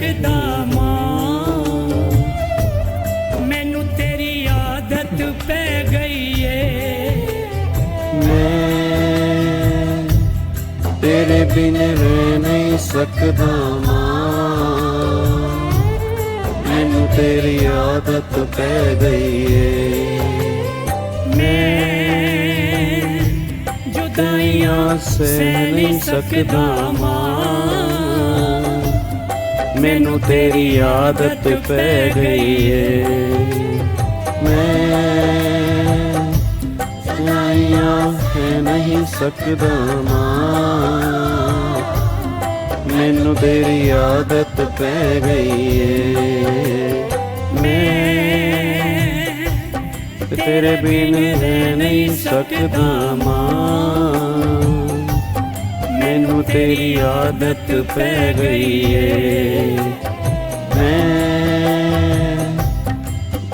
ਸਕਦਾ ਮਾਂ, ਮੈਨੂੰ ਤੇਰੀ ਆਦਤ ਪੈ ਗਈ ਏ। मैं तेरे बिन रह नहीं सकदा मां, मैनू तेरी आदत पै गई है। मैं जुदाइयां सह नहीं सकदा मां, मैनू तेरी आदत पै गई है। मैं है नहीं सकदा मां, मैनू तेरी आदत पै गई है। मैं तेरे बिन रह नहीं सकदा मां, मैनू तेरी आदत पै गई है। मैं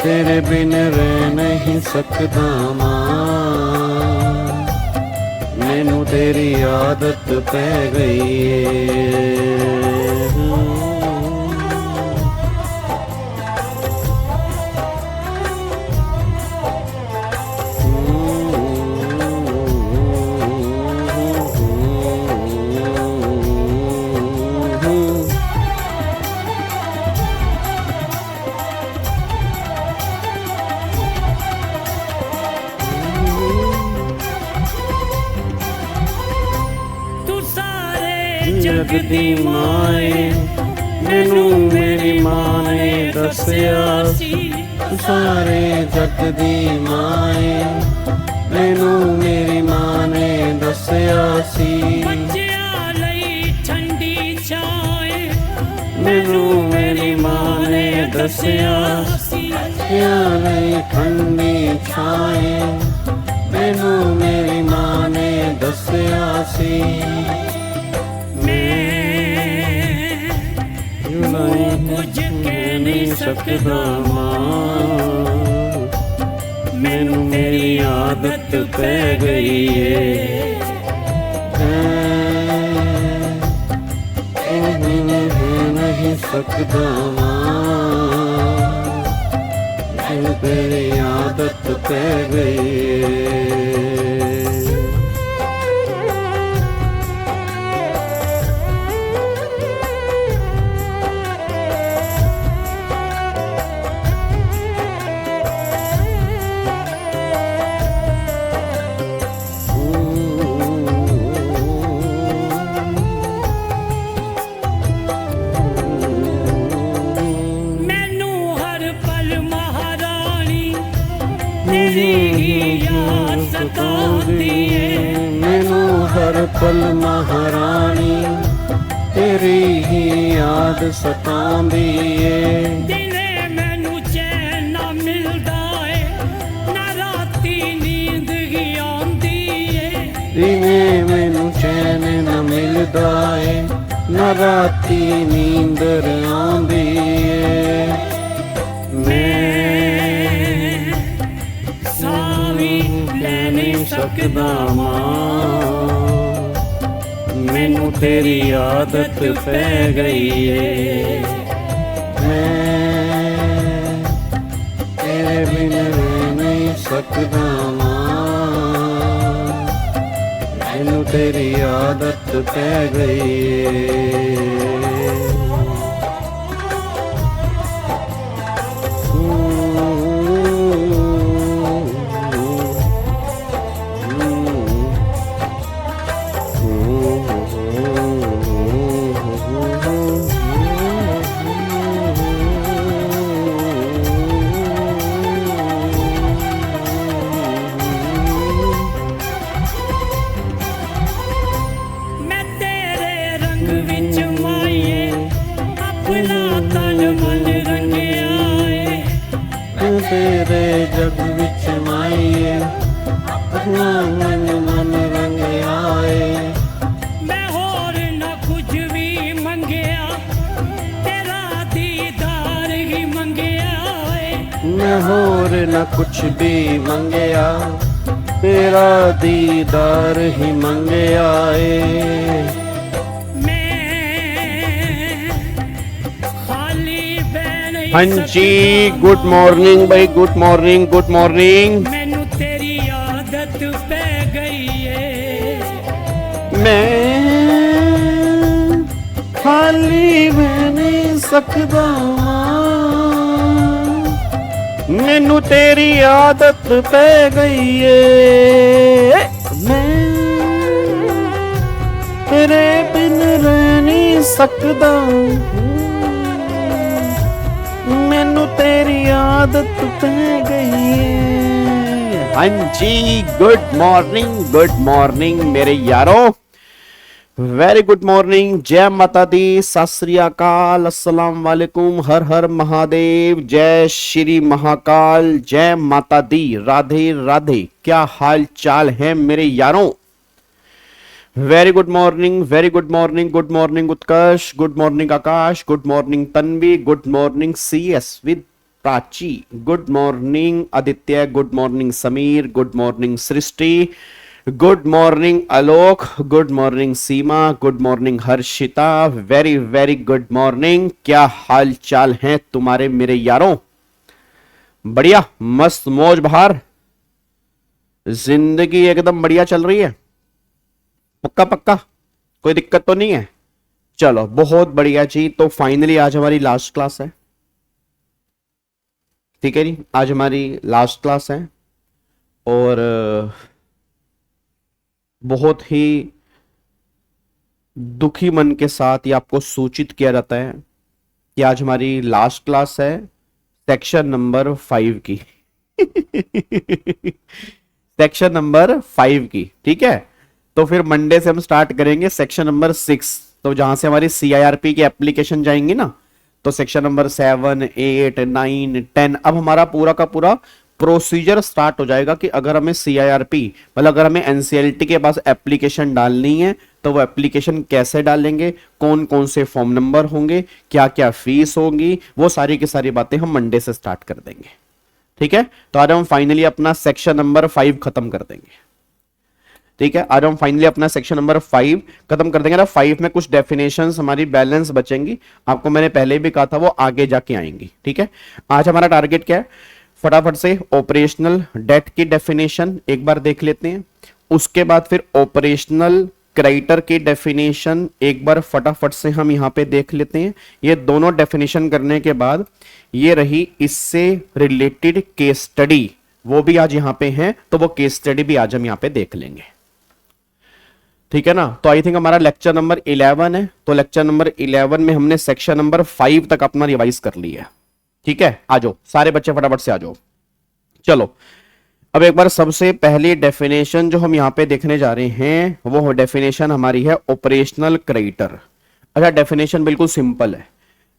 तेरे बिन रह नहीं सकदा मां, मैनू तेरी आदत पै गई है। जग दी माए मैनू मेरी मां ने दस्या सी, सारे जग दी माए मैनू मेरी मां ने दस्या सी। बच्चियां लई ठंडी छाए मैनू मेरी मां ने दस्या सी। बच्चियां लई ठंडी छाए मैनू मेरी मां ने दस्या सी। कुछ कह नहीं सकदा मां, मैनू मेरी आदत पै गई है। नहीं सकदा मां, मैनू तेरी आदत पै गई है। मैनू हर पल महारानी तेरी ही याद सतांदी है। दिने मैनू चैन ना मिलदा है, ना राती नींद ही आंदी है। दिने मैनू चैन ना मिलदा है, ना राती नींदर आंदी है। नहीं सकदा मां, मैनू तेरी आदत पै गई है। मैं तेरे बिन रह नहीं सकदा मां, मैनू तेरी आदत पै गई है। तेरे जग विच माए अपना मन मन रंगिया है। मैं होर ना कुछ भी मंगया, तेरा दीदार ही मंगया है। मैं होर न कुछ भी मंगया, तेरा दीदार ही मंगया है। हाँ जी, गुड मॉर्निंग भाई, गुड मॉर्निंग, गुड मॉर्निंग। मैनू तेरी आदत पै गई है। मैं खाली बह नहीं सकदा, मैनू तेरी आदत पै गई है। मैं तेरे बिन रह नहीं सकदा, मैनू तेरी आदत पै गई है। हाँ जी, गुड मॉर्निंग मेरे यारों, वेरी गुड मॉर्निंग। जय माता दी, सत श्री अकाल, अस्सलाम वालेकुम, हर हर महादेव, जय श्री महाकाल, जय माता दी, राधे राधे। क्या हाल चाल है मेरे यारों? Very good morning, very good morning, good morning Utkarsh, good morning Akash, good morning Tanvi, good morning CS with Prachi, good morning Aditya, good morning Sameer, good morning Srishti, good morning Alok, good morning Seema, good morning Harshita, very very good morning. क्या हाल चाल है तुम्हारे मेरे यारों? बढ़िया, मस्त मौज बहार, जिंदगी एकदम बढ़िया चल रही है? पक्का पक्का, कोई दिक्कत तो नहीं है? चलो बहुत बढ़िया जी। तो फाइनली आज हमारी लास्ट क्लास है, ठीक है जी, आज हमारी लास्ट क्लास है और बहुत ही दुखी मन के साथ ये आपको सूचित किया जाता है कि आज हमारी लास्ट क्लास है सेक्शन नंबर 5 की सेक्शन नंबर 5 की, ठीक है। तो फिर मंडे से हम स्टार्ट करेंगे सेक्शन नंबर 6। तो जहां से हमारी CIRP की एप्लीकेशन जाएंगी ना, तो सेक्शन नंबर 7, 8, 9, 10, अब हमारा पूरा का पूरा प्रोसीजर स्टार्ट हो जाएगा कि अगर हमें CIRP मतलब अगर हमें NCLT के पास एप्लीकेशन डालनी है तो वो एप्लीकेशन कैसे डालेंगे, कौन कौन से फॉर्म नंबर होंगे, क्या क्या फीस होगी, वो सारी की सारी बातें हम मंडे से स्टार्ट कर देंगे, ठीक है। तो आज हम फाइनली अपना सेक्शन नंबर 5 खत्म कर देंगे, ठीक है। आज हम फाइनली अपना सेक्शन नंबर 5 खत्म कर देंगे ना। 5 में कुछ डेफिनेशंस हमारी बैलेंस बचेंगी, आपको मैंने पहले भी कहा था वो आगे जाके आएंगी, ठीक है। आज हमारा टारगेट क्या है, फटाफट से ऑपरेशनल डेट की डेफिनेशन एक बार देख लेते हैं, उसके बाद फिर ऑपरेशनल क्रेडिटर की डेफिनेशन एक बार फटाफट से हम यहां पे देख लेते हैं। ये दोनों डेफिनेशन करने के बाद ये रही इससे रिलेटेड केस स्टडी, वो भी आज यहां पे है, तो वो केस स्टडी भी आज हम यहां पे देख लेंगे, ठीक है ना। तो आई थिंक हमारा लेक्चर नंबर 11 है, तो लेक्चर नंबर 11 में हमने सेक्शन नंबर 5 तक अपना रिवाइज कर लिया है, ठीक है। आ जाओ सारे बच्चे फटाफट से आ जाओ। चलो अब एक बार सबसे पहली डेफिनेशन जो हम यहां पे देखने जा रहे हैं वो डेफिनेशन हमारी है ऑपरेशनल क्रेडिटर। अच्छा, डेफिनेशन बिल्कुल सिंपल है।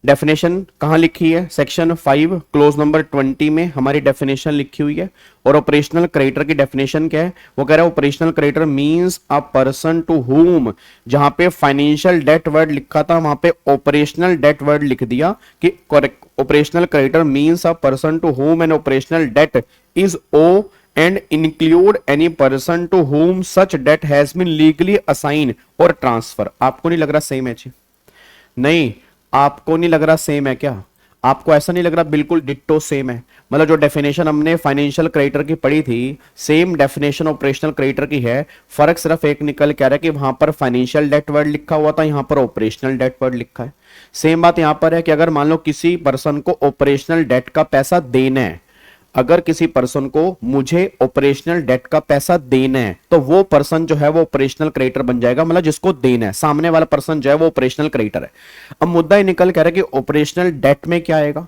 डेफिनेशन कहां लिखी है? सेक्शन 5 क्लोज नंबर 20 में हमारी डेफिनेशन लिखी हुई है। और ऑपरेशनल क्रेडिटर की डेफिनेशन क्या है? वो कह रहा है operational creditor means a person to whom, जहां पे फाइनेंशियल डेट वर्ड लिखा था वहां पे ऑपरेशनल डेट वर्ड लिख दिया कि operational creditor means a person to whom an operational debt is ओ and include any person to whom such debt has been legally assigned or transfer। आपको नहीं लग रहा सेम है? नहीं, आपको नहीं लग रहा सेम है क्या? आपको ऐसा नहीं लग रहा बिल्कुल डिट्टो सेम है? मतलब जो डेफिनेशन हमने फाइनेंशियल क्रेडिटर की पढ़ी थी सेम डेफिनेशन ऑपरेशनल क्रेडिटर की है, फर्क सिर्फ एक निकल के आ रहा है कि वहां पर फाइनेंशियल डेट वर्ड लिखा हुआ था, यहां पर ऑपरेशनल डेट वर्ड लिखा है। सेम बात यहां पर है कि अगर मान लो किसी पर्सन को ऑपरेशनल डेट का पैसा देना है, अगर किसी पर्सन को मुझे ऑपरेशनल डेट का पैसा देना है तो वो पर्सन जो है वो ऑपरेशनल क्रेडिटर बन जाएगा, मतलब जिसको देना है, सामने वाला पर्सन जो है वो ऑपरेशनल क्रेडिटर है। अब मुद्दा ही निकल कह रहा है कि ऑपरेशनल डेट में क्या आएगा,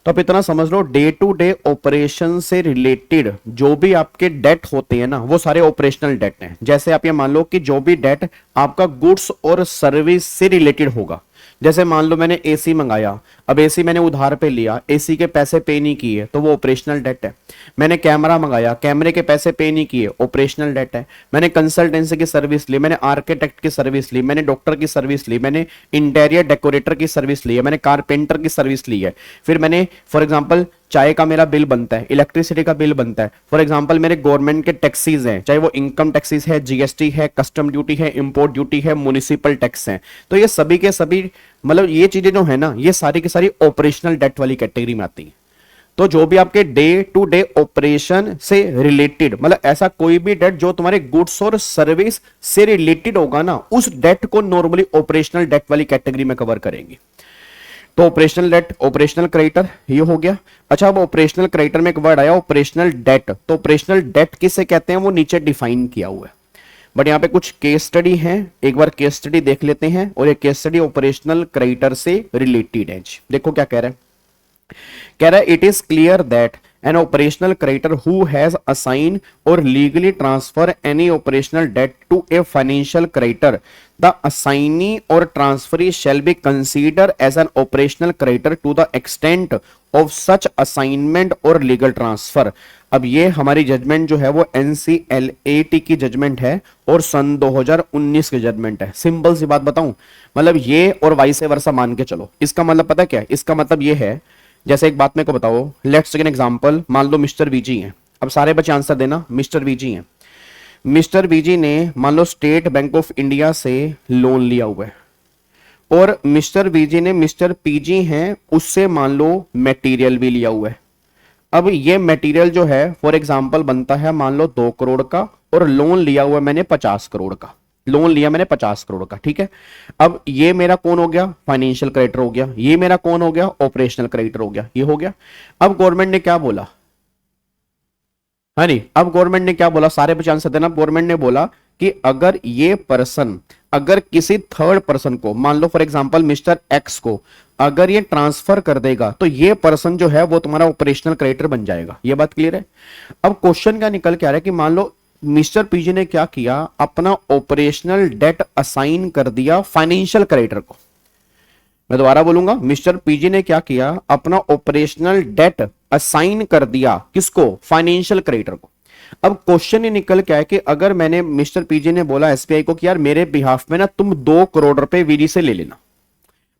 तो आप इतना समझ लो डे टू डे ऑपरेशन से रिलेटेड जो भी आपके डेट होते हैं ना वो सारे ऑपरेशनल डेट हैं। जैसे आप ये मान लो कि जो भी डेट आपका गुड्स और सर्विस से रिलेटेड होगा, जैसे मान लो मैंने एसी मंगाया, अब एसी मैंने उधार पे लिया, एसी के पैसे पे नहीं किए तो वो ऑपरेशनल डेट है। मैंने कैमरा मंगाया, कैमरे के पैसे पे नहीं किए, ऑपरेशनल डेट है। मैंने कंसल्टेंसी की सर्विस ली, मैंने आर्किटेक्ट की सर्विस ली, मैंने डॉक्टर की सर्विस ली, मैंने इंटीरियर डेकोरेटर की सर्विस ली है, मैंने कारपेंटर की सर्विस ली है, फिर मैंने फॉर एग्जांपल चाय का मेरा बिल बनता है, इलेक्ट्रिसिटी का बिल बनता है, फॉर एग्जांपल मेरे गवर्नमेंट के टैक्सेस हैं, चाहे वो इनकम टैक्सेस है, जीएसटी है, कस्टम ड्यूटी है, इंपोर्ट ड्यूटी है, म्युनिसिपल टैक्स है, तो ये सभी के सभी मतलब ये चीजें जो है ना, ये सारी की सारी ऑपरेशनल डेट वाली कैटेगरी में आती है। तो जो भी आपके डे टू डे ऑपरेशन से रिलेटेड, मतलब ऐसा कोई भी डेट जो तुम्हारे गुड्स और सर्विस से रिलेटेड होगा ना, उस डेट को नॉर्मली ऑपरेशनल डेट वाली कैटेगरी में कवर करेंगे। तो ऑपरेशनल डेट, ऑपरेशनल क्रेडिटर ये हो गया। अच्छा, अब ऑपरेशनल क्रेडिटर में एक वर्ड आया ऑपरेशनल डेट, तो ऑपरेशनल डेट किसे कहते हैं वो नीचे डिफाइन किया हुआ है, बट यहाँ पे कुछ केस स्टडी है, एक बार केस स्टडी देख लेते हैं, और ये केस स्टडी ऑपरेशनल क्रेडिटर से रिलेटेड है। देखो क्या कह रहा है, कह रहा है it is clear that an operational creditor who has assigned or legally transfer any operational debt to a financial creditor, the assignee or transferee shall be considered as an operational creditor to the extent of such assignment or legal transfer। अब ये हमारी judgement जो है वो NCLAT की judgement है और सन 2019 की जजमेंट है। सिंपल सी बात बताऊं, मतलब ये और वाइस वर्सा मान के चलो। इसका मतलब पता क्या है, इसका मतलब ये है, जैसे एक बात मेरे को बताओ, लेट्स टेक एन एग्जांपल, मान लो मिस्टर वीजी हैं, अब सारे बच्चे आंसर देना, मिस्टर वीजी हैं, मिस्टर वीजी ने मान लो स्टेट बैंक ऑफ इंडिया से लोन लिया हुआ है, और मिस्टर वीजी ने मिस्टर पीजी हैं उससे मान लो मटेरियल भी लिया हुआ है। अब ये मटेरियल जो है फॉर एग्जांपल बनता है मान लो 2 करोड़ का, और लोन लिया हुआ मैंने 50 करोड़ का, लोन लिया मैंने 50 करोड़ का, ठीक है। अब ये मेरा कौन हो गया, फाइनेंशियल क्रेडिटर हो गया, ये मेरा कौन हो गया, ऑपरेशनल क्रेडिटर हो गया, ये हो गया। अब गवर्नमेंट ने क्या बोला, हाँ नहीं, अब गवर्नमेंट ने क्या बोला, सारे बच्चे आंसर देना। गवर्नमेंट ने बोला कि अगर ये पर्सन, अगर किसी थर्ड पर्सन को, मान लो फॉर एग्जांपल मिस्टर एक्स को, अगर ये ट्रांसफर कर देगा तो ये पर्सन जो है वो तुम्हारा ऑपरेशनल क्रेडिटर बन जाएगा। ये बात क्लियर है। अब क्वेश्चन क्या निकल के आ रहा है कि मान लो मिस्टर पीजी ने क्या किया, अपना ऑपरेशनल डेट असाइन कर दिया फाइनेंशियल क्रेडिटर को। मैं दोबारा बोलूंगा, मिस्टर पीजी ने क्या किया, अपना ऑपरेशनल डेट असाइन कर दिया किसको, फाइनेंशियल क्रेडिटर को। अब क्वेश्चन ये निकल के आया कि अगर मैंने, मिस्टर पीजी ने बोला एसबीआई को कि यार मेरे बिहाफ में ना तुम 2 करोड़ रुपए वीडी से ले लेना,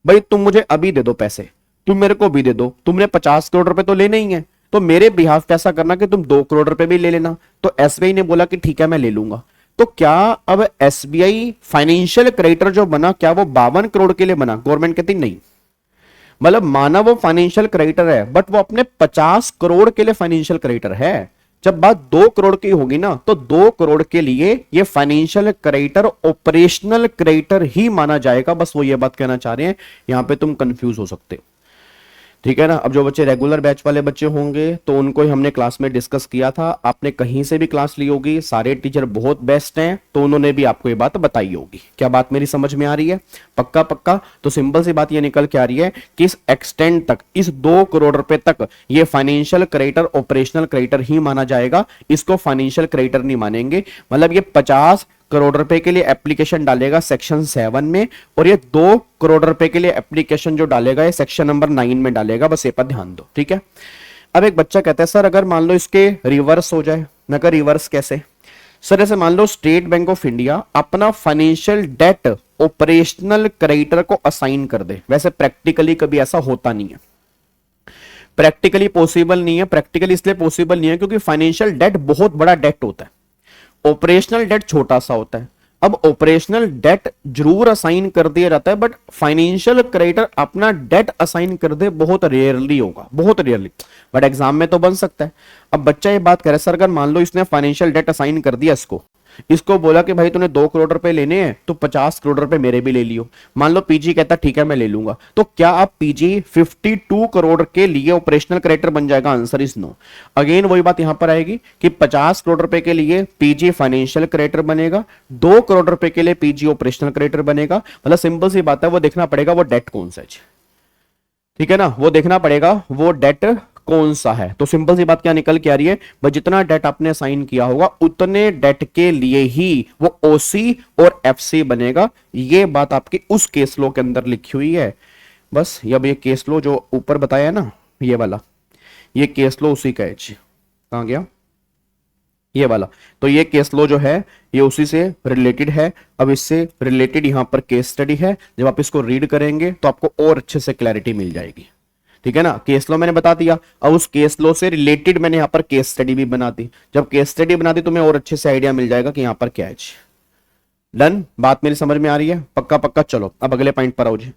भाई तुम मुझे अभी दे दो पैसे, तुम मेरे को भी दे दो, तुमने 50 करोड़ रुपए तो लेने ही है, तो मेरे बिहाफ पे ऐसा करना कि तुम 2 करोड़ रुपए भी ले लेना। तो एसबीआई ने बोला कि ठीक है मैं ले लूंगा। तो क्या अब एसबीआई फाइनेंशियल क्रेडिटर जो बना, क्या वो 52 करोड़ के लिए बना? गवर्नमेंट कहती नहीं, मतलब माना वो फाइनेंशियल क्रेडिटर है बट वो अपने 50 करोड़ के लिए फाइनेंशियल क्रेडिटर है। जब बात 2 करोड़ की होगी ना, तो 2 करोड़ के लिए ये फाइनेंशियल क्रेडिटर ऑपरेशनल क्रेडिटर ही माना जाएगा। बस वो ये बात कहना चाह रहे हैं, यहां पे तुम कंफ्यूज हो सकते हो, ठीक है ना। अब जो बच्चे रेगुलर बैच वाले बच्चे होंगे तो उनको ही हमने क्लास में डिस्कस किया था, आपने कहीं से भी क्लास ली होगी, सारे टीचर बहुत बेस्ट हैं, तो उन्होंने भी आपको ये बात बताई होगी। क्या बात मेरी समझ में आ रही है? पक्का पक्का। तो सिंपल सी बात ये निकल के आ रही है कि इस एक्सटेंड तक, इस 2 करोड़ रुपए तक ये फाइनेंशियल क्रेडिटर ऑपरेशनल क्रेडिटर ही माना जाएगा, इसको फाइनेंशियल क्रेडिटर नहीं मानेंगे। मतलब ये 50 करोड़ रुपए के लिए एप्लीकेशन डालेगा सेक्शन 7 में, और ये 2 करोड़ रुपए के लिए एप्लीकेशन जो डालेगा ये सेक्शन नंबर 9 में डालेगा। बस ये पर ध्यान दो, ठीक है। अब एक बच्चा कहता है सर अगर मान लो इसके रिवर्स हो जाए। मैं कह रिवर्स कैसे सर? ऐसे मान लो स्टेट बैंक ऑफ इंडिया अपना फाइनेंशियल डेट ऑपरेशनल क्रेडिटर को असाइन कर दे। वैसे प्रैक्टिकली कभी ऐसा होता नहीं है, प्रैक्टिकली पॉसिबल नहीं है। प्रैक्टिकली इसलिए पॉसिबल नहीं है क्योंकि फाइनेंशियल डेट बहुत बड़ा डेट होता है, ऑपरेशनल डेट छोटा सा होता है। अब ऑपरेशनल डेट जरूर असाइन कर दिया जाता है, बट फाइनेंशियल क्रेडिटर अपना डेट असाइन कर दे बहुत रेयरली होगा, बहुत रेयरली, बट एग्जाम में तो बन सकता है। अब बच्चा ये बात करे सर अगर मान लो इसने फाइनेंशियल डेट असाइन कर दिया, इसको बोला कि भाई तूने 2 करोड़ रुपए लेने हैं तो 50 करोड़ रुपए मेरे भी ले लियो। मान लो पीजी कहता ठीक है मैं ले लूंगा, तो क्या आप पीजी 52 करोड़ के लिए ऑपरेशनल क्रेडिटर बन जाएगा? Answer is no. अगेन वही बात यहां पर आएगी कि 50 करोड़ रुपए के लिए पीजी फाइनेंशियल क्रेडिटर बनेगा, 2 करोड़ रुपए के लिए पीजी ऑपरेशनल क्रेडिटर बनेगा। मतलब सिंपल सी बात है, वो देखना पड़ेगा वो डेट कौन सा है, ठीक है ना, वो देखना पड़ेगा वो डेट कौन सा है। तो सिंपल सी बात क्या निकल के आ रही है, भाई जितना डेट आपने साइन किया होगा उतने डेट के लिए ही वो ओसी और एफसी बनेगा। ये बात आपकी उस केस लो के अंदर लिखी हुई है। बस अब ये केस लो जो ऊपर बताया है ना, ये वाला, ये केस लो उसी का है। कहां गया ये वाला? तो ये केस लो जो है ये उसी से रिलेटेड है। अब इससे रिलेटेड यहां पर केस स्टडी है, जब आप इसको रीड करेंगे तो आपको और अच्छे से क्लैरिटी मिल जाएगी, ठीक है ना। केस लॉ मैंने बता दिया, अब उस केस लॉ से रिलेटेड मैंने यहां पर केस स्टडी भी बना दी। जब केस स्टडी बना दी तुम्हें और अच्छे से आइडिया मिल जाएगा कि यहां पर क्या है। डन, बात मेरी समझ में आ रही है, पक्का पक्का। चलो अब अगले पॉइंट पर आओ जी।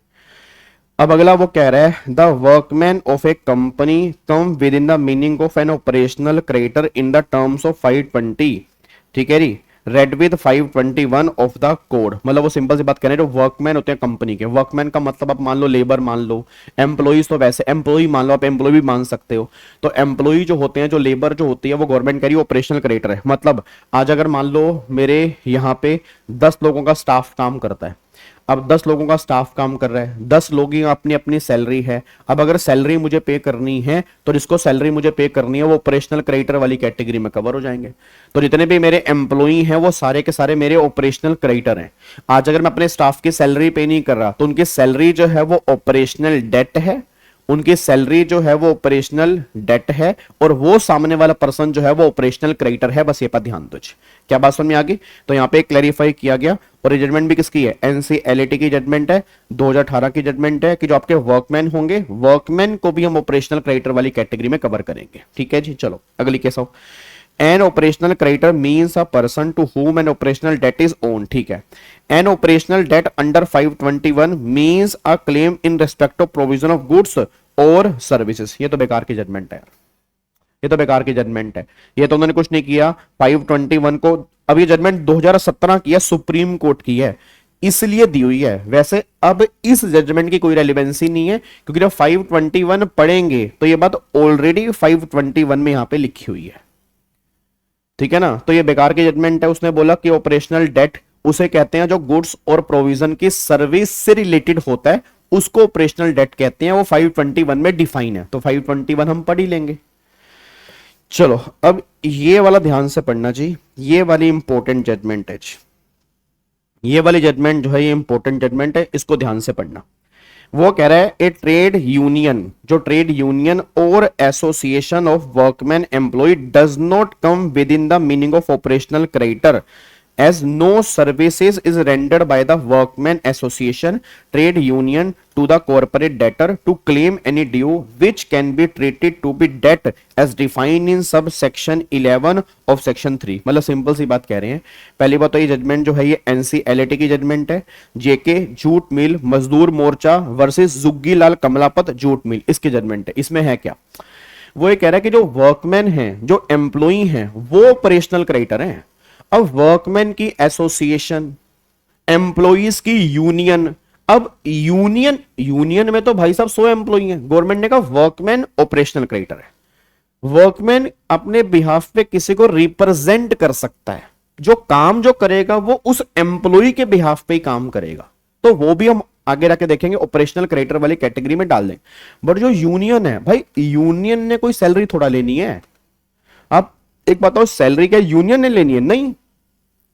अब अगला वो कह रहा है the workman of a company come within the meaning of an operational creditor in the terms of 520, ठीक है जी, read with 521 of the code. मतलब वो सिंपल सी बात कह रहे हैं, जो वर्कमैन होते हैं कंपनी के, वर्कमैन का मतलब आप मान लो लेबर मान लो, एम्प्लॉइज तो वैसे एम्प्लॉय मान लो, आप एम्प्लॉय भी मान सकते हो। तो एम्प्लॉय जो होते हैं, जो लेबर जो होती है, वो गवर्नमेंट कह रही है ऑपरेशनल क्रेडिटर है। मतलब आज अगर मान लो मेरे यहाँ पे 10 लोगों का स्टाफ काम करता है, अब 10 लोगों का स्टाफ काम कर रहा है, 10 लोग ही अपनी अपनी सैलरी है। अब अगर सैलरी मुझे पे करनी है तो जिसको सैलरी मुझे पे करनी है वो ऑपरेशनल क्रेडिटर वाली कैटेगरी में कवर हो जाएंगे। तो जितने भी मेरे एम्प्लॉई हैं वो सारे के सारे मेरे ऑपरेशनल क्रेडिटर हैं। आज अगर मैं अपने स्टाफ की सैलरी पे नहीं कर रहा तो उनकी सैलरी जो है वो ऑपरेशनल डेट है, उनकी सैलरी जो है वो ऑपरेशनल डेट है, और वो सामने वाला पर्सन जो है वो ऑपरेशनल क्रेडिटर है। बस ये पर ध्यान दो। क्या बात समझ में आ गई? तो यहां पे क्लैरिफाई किया गया। और ये जजमेंट भी किसकी है? एनसीएलटी की जजमेंट है, 2018 की जजमेंट है कि जो आपके वर्कमैन होंगे, वर्कमैन को भी हम ऑपरेशनल क्रेडिटर वाली कैटेगरी में कवर करेंगे। ठीक है जी, चलो अगली केस आओ। An operational creditor means a person to whom an operational debt is owed, ठीक है। An operational debt under 521 means a claim in respect of provision of goods or services। ये तो बेकार की जजमेंट है यार, ये तो बेकार की जजमेंट है। ये तो उन्होंने कुछ नहीं किया 521 को। अब ये जजमेंट 2017 की है, सुप्रीम कोर्ट की है, इसलिए दी हुई है। वैसे अब इस जजमेंट की कोई रेलिवेंसी नहीं है, क्योंकि जब 521 पढ़ेंगे तो ये बात ऑलरेडी 521 में यहां पे लिखी हुई है। ठीक है ना। तो ये बेकार की जजमेंट है। उसने बोला कि ऑपरेशनल डेट उसे कहते हैं जो गुड्स और प्रोविजन की सर्विस से रिलेटेड होता है, उसको ऑपरेशनल डेट कहते हैं। वो 521 में डिफाइन है, तो 521 हम पढ़ ही लेंगे। चलो अब ये वाला ध्यान से पढ़ना जी, ये वाली इंपॉर्टेंट जजमेंट है जी। ये वाली जजमेंट जो है ये इंपॉर्टेंट जजमेंट है, इसको ध्यान से पढ़ना। वो कह रहा है ए ट्रेड यूनियन, जो ट्रेड यूनियन और association of workman employ does not come within the meaning of operational creditor as no services is rendered by the workman association trade union to the corporate debtor to claim any due which can be treated to be debt as defined in subsection 11 of section 3। मतलब simple सी बात कह रहे हैं। पहली बात तो ये जजमेंट जो है ये एनसीएलटी की जजमेंट है, जेके जूट मिल मजदूर मोर्चा वर्सेस जुग्गी लाल कमलापत जूट मिल, इसकी जजमेंट है। इसमें है क्या? वो ये कह रहा है कि जो वर्कमैन है, जो एम्प्लॉई है, वो ऑपरेशनल क्रेडिटर है। अब वर्कमैन की एसोसिएशन, एम्प्लॉइज की यूनियन, अब यूनियन में तो भाई साहब 100 एम्प्लॉई हैं। गवर्नमेंट ने कहा वर्कमैन ऑपरेशनल क्रेडिटर है। वर्कमैन अपने बिहाफ पे किसी को रिप्रेजेंट कर सकता है, जो काम जो करेगा वो उस एम्प्लॉय के बिहाफ पे ही काम करेगा, तो वो भी हम आगे जाके देखेंगे ऑपरेशनल क्रेडिटर वाली कैटेगरी में डाल दें। बट जो यूनियन है भाई, यूनियन ने कोई सैलरी थोड़ा लेनी है। आप एक बताओ, सैलरी क्या यूनियन ने लेनी है? नहीं,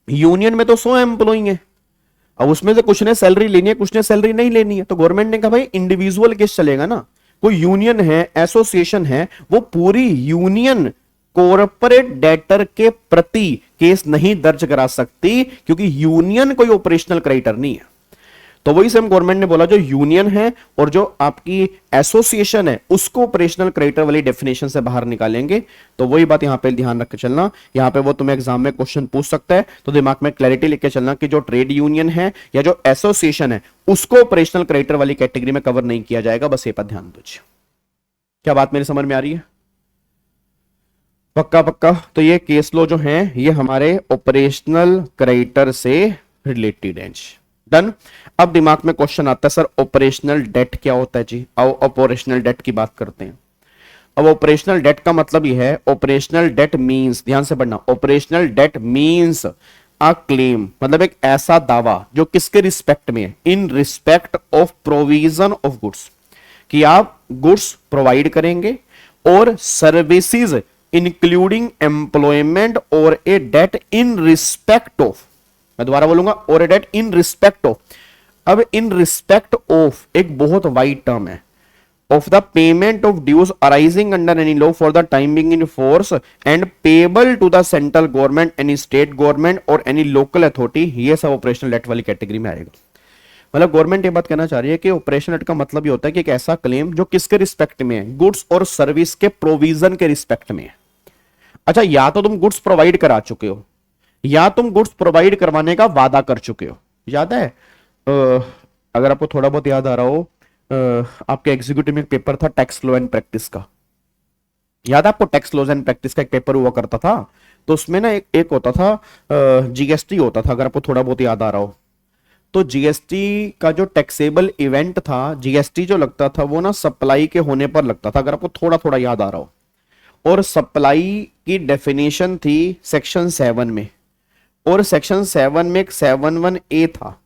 यूनियन में तो 100 एम्प्लॉई हैं। अब उसमें से कुछ ने सैलरी लेनी है, कुछ ने सैलरी नहीं लेनी है। तो गवर्नमेंट ने कहा भाई इंडिविजुअल केस चलेगा ना। कोई यूनियन है, एसोसिएशन है, वो पूरी यूनियन कॉर्पोरेट डेटर के प्रति केस नहीं दर्ज करा सकती, क्योंकि यूनियन कोई ऑपरेशनल क्रेडिटर नहीं है। तो वही से हम गवर्नमेंट ने बोला जो यूनियन है और जो आपकी एसोसिएशन है उसको ऑपरेशनल क्रेडिटर वाली डेफिनेशन से बाहर निकालेंगे। तो वही बात यहां पे ध्यान रख के चलना। यहां पे वो तुम्हें एग्जाम में क्वेश्चन पूछ सकता है, तो दिमाग में क्लैरिटी लेके चलना कि जो ट्रेड यूनियन है या जो एसोसिएशन है उसको ऑपरेशनल क्रेडिटर वाली कैटेगरी में कवर नहीं किया जाएगा। बस ये पर ध्यान दो। क्या बात मेरी समझ में आ रही है? पक्का पक्का। तो ये केस लो जो है ये हमारे ऑपरेशनल क्रेडिटर से रिलेटेड है। डन। अब दिमाग में क्वेश्चन आता है, सर ऑपरेशनल डेट क्या होता है जी? आओ ऑपरेशनल डेट की बात करते हैं। अब ऑपरेशनल डेट का मतलब ये है, ऑपरेशनल डेट मींस, ध्यान से पढ़ना, operational debt means a claim, मतलब एक ऐसा दावा जो किसके रिस्पेक्ट में है? In respect of provision of goods, कि आप गुड्स प्रोवाइड करेंगे और सर्विसेज इंक्लूडिंग एम्प्लॉयमेंट और a debt in respect of, मैं दोबारा बोलूंगा, और a debt in respect of. अब इन रिस्पेक्ट ऑफ एक बहुत वाइड टर्म है, of the payment of dues arising under any law for the time being in force and payable to the central government, any state government और any local authority, ये सब operational date वाली category में आएगा। मतलब government ये बात कहना चाह रही है कि ऑपरेशनल डेट का मतलब ये होता है कि एक ऐसा क्लेम जो किसके रिस्पेक्ट में है, गुड्स और सर्विस के प्रोविजन के रिस्पेक्ट में है। अच्छा, या तो तुम गुड्स प्रोवाइड करा चुके हो या तुम गुड्स प्रोवाइड करवाने का वादा कर चुके हो। याद है अगर आपको थोड़ा बहुत याद आ रहा हो, आपके एग्जीक्यूटिव में एक पेपर था टैक्स लॉ एंड प्रैक्टिस का, याद है आपको? टैक्स लॉज एंड प्रैक्टिस का एक पेपर हुआ करता था, तो उसमें ना एक होता था जीएसटी होता था, अगर आपको थोड़ा बहुत याद आ रहा हो। तो जीएसटी का जो टैक्सेबल इवेंट था, जीएसटी जो लगता था वो ना सप्लाई के होने पर लगता था, अगर आपको थोड़ा थोड़ा याद आ रहा हो। और सप्लाई की डेफिनेशन थी सेक्शन 7 में, और सेक्शन 7 में एक 7(1)(a) था।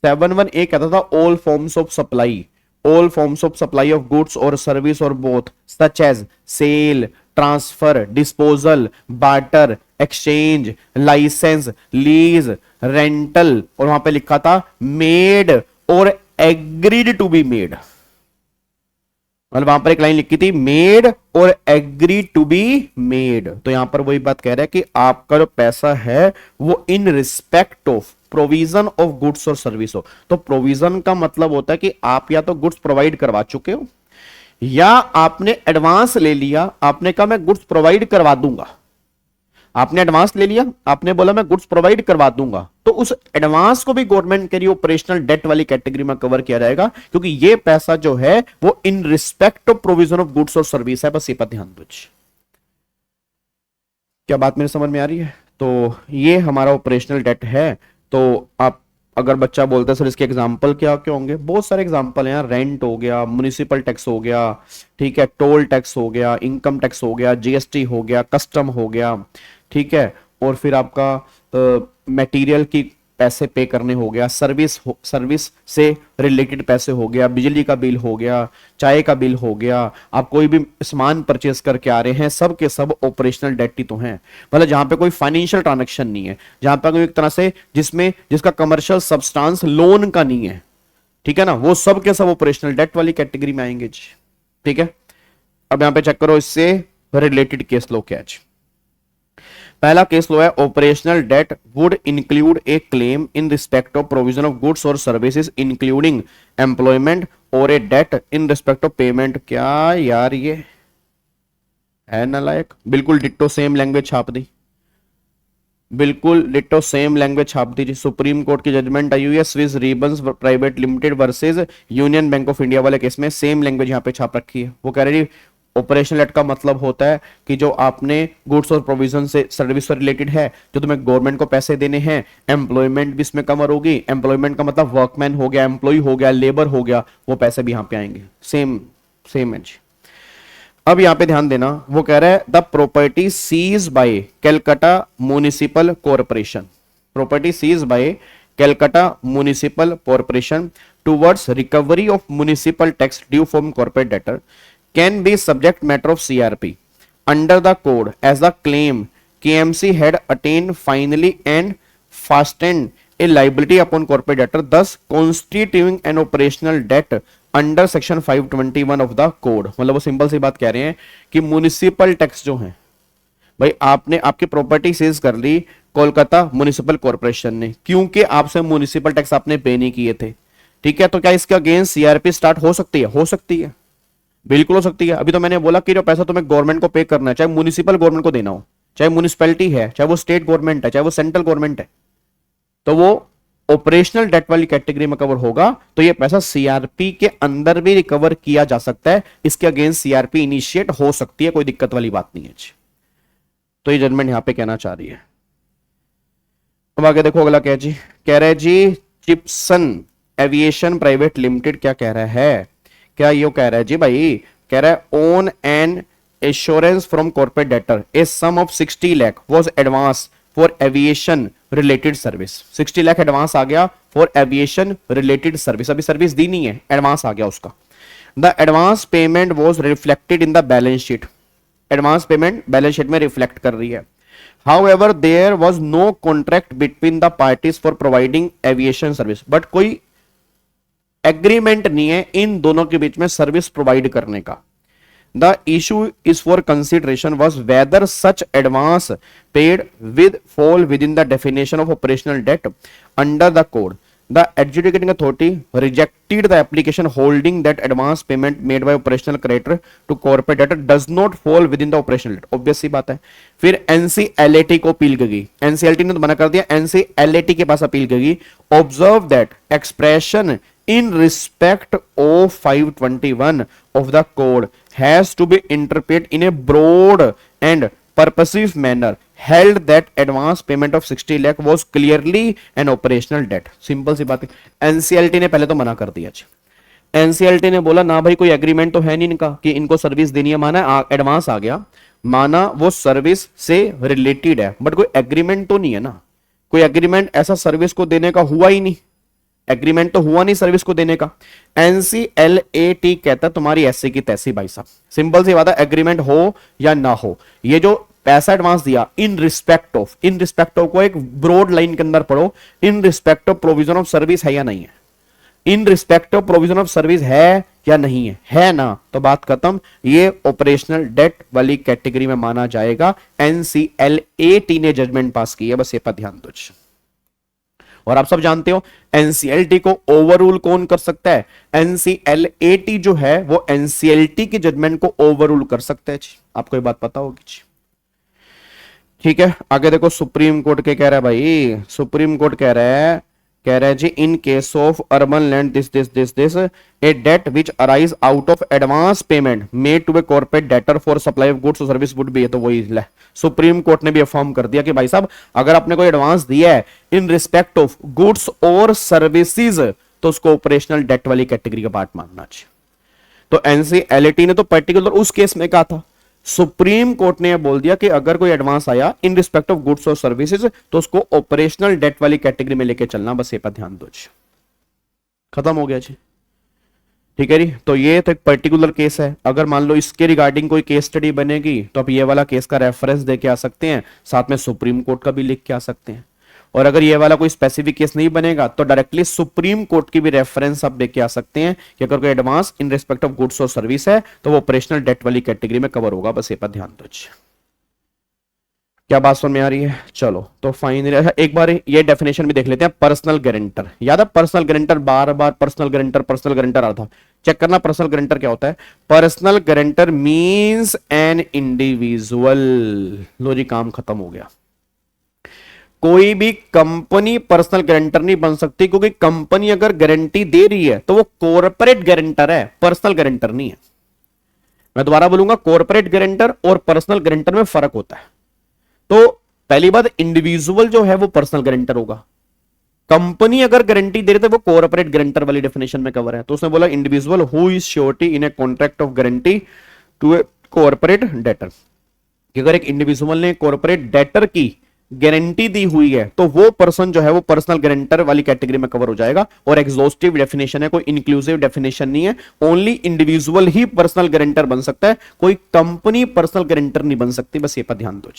7(1)(a) कहता था all forms of supply, all forms of supply of goods or service or both such as sale, transfer, disposal, barter, exchange, license, lease, rental, और वहां पे लिखा था made or agreed to be made, मतलब वहां पर एक लाइन लिखी थी मेड और एग्री टू बी मेड। तो यहां पर वही बात कह रहा है कि आपका जो पैसा है वो इन respect of provision of goods और सर्विस हो। तो प्रोविजन का मतलब होता है कि आप या तो गुड्स प्रोवाइड करवा चुके हो या आपने एडवांस ले लिया, आपने कहा मैं गुड्स प्रोवाइड करवा दूंगा, आपने एडवांस ले लिया, आपने बोला मैं गुड्स प्रोवाइड करवा दूंगा, तो उस एडवांस को भी गवर्नमेंट के लिए ऑपरेशनल डेट वाली कैटेगरी में कवर किया जाएगा, क्योंकि ये पैसा जो है वो इन respect of provision of goods और सर्विस है। बस ये पर ध्यान दो। क्या बात मेरे समझ में आ रही है? तो ये हमारा ऑपरेशनल डेट है। तो आप अगर बच्चा बोलता है सर इसके एग्जाम्पल क्या क्या होंगे, बहुत सारे एग्जाम्पल हैं। रेंट हो गया, म्युनिसिपल टैक्स हो गया, ठीक है, टोल टैक्स हो गया, इनकम टैक्स हो गया, जीएसटी हो गया, कस्टम हो गया, ठीक है, और फिर आपका मटेरियल की पैसे पे करने हो गया, सर्विस से रिलेटेड पैसे हो गया, बिजली का बिल हो गया, चाय का बिल हो गया, आप कोई भी सामान परचेस करके आ रहे हैं, सब के सब ऑपरेशनल डेट ही तो हैं। मतलब जहां पे कोई फाइनेंशियल ट्रांजैक्शन नहीं है, जहां पे कोई एक तरह से जिसका कमर्शियल सब्सटेंस लोन का नहीं है, ठीक है ना, वो सब के सब ऑपरेशनल डेट वाली कैटेगरी में आएंगे जी। ठीक है, अब यहां पे चेक करो इससे रिलेटेड केस लो क्या जी। पहला केस लो है operational debt would include a claim in respect of provision of goods और सर्विसेज इंक्लूडिंग एम्प्लॉयमेंट और a debt in respect of payment. क्या यार ये है नालायक, बिल्कुल डिट्टो सेम लैंग्वेज छाप दी, बिल्कुल डिट्टो सेम लैंग्वेज छाप दी जी। सुप्रीम कोर्ट की जजमेंट आई हुई है Swiss ribbons private limited versus union bank of India वाले केस में, सेम लैंग्वेज यहां पे छाप रखी है। वो कह रहे जी ऑपरेशनल डेट का मतलब होता है कि जो आपने गुड्स और प्रोविजन से सर्विस से रिलेटेड है, जो तुम्हें गवर्नमेंट को पैसे देने हैं, एम्प्लॉयमेंट भी इसमें कवर होगी। एम्प्लॉयमेंट का मतलब वर्कमैन हो गया, एम्प्लॉय हो गया, लेबर हो गया, वो पैसे भी यहां पे आएंगे। सेम सेम है जी। अब यहां पे ध्यान देना, वो कह रहा है the property seize by Calcutta municipal corporation, property seize by Calcutta municipal corporation towards recovery of municipal tax due from corporate debtor can be subject matter of CRP under the code as the claim KMC had attained finally and fastened a liability upon corporate debtor, thus constituting an operational debt under section 521 of the code। मतलब वो simple सी बात कह रहे हैं कि municipal tax जो है भाई, आपने आपकी प्रॉपर्टी सीज कर ली कोलकाता म्युनिसिपल कॉर्पोरेशन ने, क्योंकि आपसे म्युनिसिपल टैक्स आपने पे नहीं किए थे, ठीक है, तो क्या इसके अगेंस्ट सीआरपी स्टार्ट हो सकती है? हो सकती है, बिल्कुल हो सकती है। अभी तो मैंने बोला कि जो पैसा तुम्हें गवर्नमेंट को पे करना है, चाहे म्युनिसिपल गवर्नमेंट को देना हो, चाहे म्युनिसिपैलिटी है, चाहे वो स्टेट गवर्नमेंट है, चाहे वो सेंट्रल गवर्नमेंट है, तो वो ऑपरेशनल डेट वाली कैटेगरी में कवर होगा। तो ये पैसा सीआरपी के अंदर भी रिकवर किया जा सकता है, इसके अगेंस्ट सीआरपी इनिशिएट हो सकती है, कोई दिक्कत वाली बात नहीं है जी। तो ये जजमेंट यहां पे कहना चाह रही है। अब आगे देखो अगला क्या जी, कह रहे जी चिप्सन एविएशन प्राइवेट लिमिटेड क्या कह रहा है, क्या ये कह रहा है जी भाई, कह रहा है on an assurance from corporate debtor a sum of 60 lakh was advance for aviation related service. 60 lakh advance आ गया फॉर एविएशन रिलेटेड सर्विस, अभी सर्विस दी नहीं है, एडवांस आ गया उसका। The advance payment was reflected in the balance sheet, advance payment balance sheet में रिफ्लेक्ट कर रही है। However, there was no contract between the parties for providing aviation service, but कोई एग्रीमेंट नहीं है इन दोनों के बीच में सर्विस प्रोवाइड करने का। The issue is for consideration was whether such advance paid with fall within the definition of operational debt under the code the adjudicating authority rejected the application holding that advance payment made by operational creditor to corporate debtor does not fall within the operational debt. obvious सी बात है. फिर NCLAT को appeal करी. NCLT ने तो मना कर दिया, NCLAT के पास अपील करी. Observe that expression in respect of 521 of the code has to be interpreted in a broad and purposive manner, held that advance payment of 60 lakh was clearly an operational debt. Simple सी बात है. NCLT ने पहले तो मना कर दिया. NCLT ने बोला ना भाई कोई एग्रीमेंट तो है नहीं इनका कि इनको सर्विस देनी है, माना एडवांस आ गया, माना वो सर्विस से रिलेटेड है, बट कोई एग्रीमेंट तो नहीं है ना. कोई एग्रीमेंट ऐसा सर्विस को देने का हुआ ही नहीं. एग्रीमेंट तो हुआ नहीं सर्विस को देने का. NCLAT कहता है तुम्हारी ऐसी की तैसी भाई साहब. सिंपल सी बात है, एग्रीमेंट हो या ना हो, ये जो पैसा एडवांस दिया इन रिस्पेक्ट ऑफ को एक ब्रॉड लाइन के अंदर पढ़ो. इन respect of provision of service है या नहीं है. In respect of provision of service है या नहीं है ना, तो बात खत्म. ये ऑपरेशनल डेट वाली कैटेगरी में माना जाएगा. NCLAT ने जजमेंट पास की है, बस ये पर ध्यान दो. और आप सब जानते हो NCLT को ओवररूल कौन कर सकता है. NCLAT जो है वो NCLT की जजमेंट को ओवररूल कर सकता है. आपको ये बात पता होगी. ठीक है, आगे देखो सुप्रीम कोर्ट के कह रहा है भाई. सुप्रीम कोर्ट कह रहा है जी in case of Urban Land this a debt which arise out of advance payment made to a corporate debtor for supply of goods और सर्विस वुड बी. तो वही सुप्रीम कोर्ट ने भी अफर्म कर दिया कि भाई साहब अगर आपने कोई एडवांस दिया है इन रिस्पेक्ट ऑफ गुड्स और सर्विसेज तो उसको ऑपरेशनल डेट वाली कैटेगरी का पार्ट मानना चाहिए. तो NCLAT ने तो पर्टिकुलर उस केस में कहा था. सुप्रीम कोर्ट ने बोल दिया कि अगर कोई एडवांस आया इन रिस्पेक्ट ऑफ गुड्स और सर्विसेज तो उसको ऑपरेशनल डेट वाली कैटेगरी में लेके चलना. बस ये पर ध्यान दो. खत्म हो गया जी. ठीक है जी. तो ये तो एक पर्टिकुलर केस है. अगर मान लो इसके रिगार्डिंग कोई केस स्टडी बनेगी तो आप ये वाला केस का रेफरेंस दे के आ सकते हैं, साथ में सुप्रीम कोर्ट का भी लिख के आ सकते हैं. और अगर ये वाला कोई स्पेसिफिक केस नहीं बनेगा तो डायरेक्टली सुप्रीम कोर्ट की भी रेफरेंस आप देके आ सकते हैं कि अगर कोई advance in respect of goods और सर्विस है तो वो ऑपरेशनल डेट वाली कैटेगरी में कवर होगा. बस ये पर ध्यान दो. क्या बात समझ में आ रही है. चलो तो फाइनली एक बार ये डेफिनेशन भी देख लेते हैं. पर्सनल गारंटर, याद है पर्सनल गारंटर, बार बार पर्सनल गारंटर आ रहा था. चेक करना पर्सनल गारंटर क्या होता है. Personal guarantor means an individual. लो जी काम खत्म हो गया. कोई भी कंपनी पर्सनल गारंटर नहीं बन सकती, क्योंकि कंपनी अगर गारंटी दे रही है तो वो कॉर्पोरेट गारंटर है, पर्सनल गारंटर नहीं है. मैं दोबारा बोलूंगा, कॉर्पोरेट गारंटर और पर्सनल गारंटर में फर्क होता है. तो पहली बात, इंडिविजुअल जो है वो पर्सनल गारंटर होगा. कंपनी अगर गारंटी दे रही है तो वो कॉर्पोरेट गारंटर वाली डेफिनेशन में कवर है. तो उसने बोला individual who is surety in a contract of guarantee to a corporate debtor. अगर एक इंडिविजुअल ने कॉर्पोरेट डेटर की गारंटी दी हुई है तो वो पर्सन जो है वो पर्सनल गारंटर वाली कैटेगरी में कवर हो जाएगा. और एग्जॉस्टिव डेफिनेशन है, कोई इंक्लूसिव डेफिनेशन नहीं है. ओनली इंडिविजुअल ही पर्सनल गारंटर बन सकता है, कोई कंपनी पर्सनल गारंटर नहीं बन सकती. बस ये पर ध्यान दो.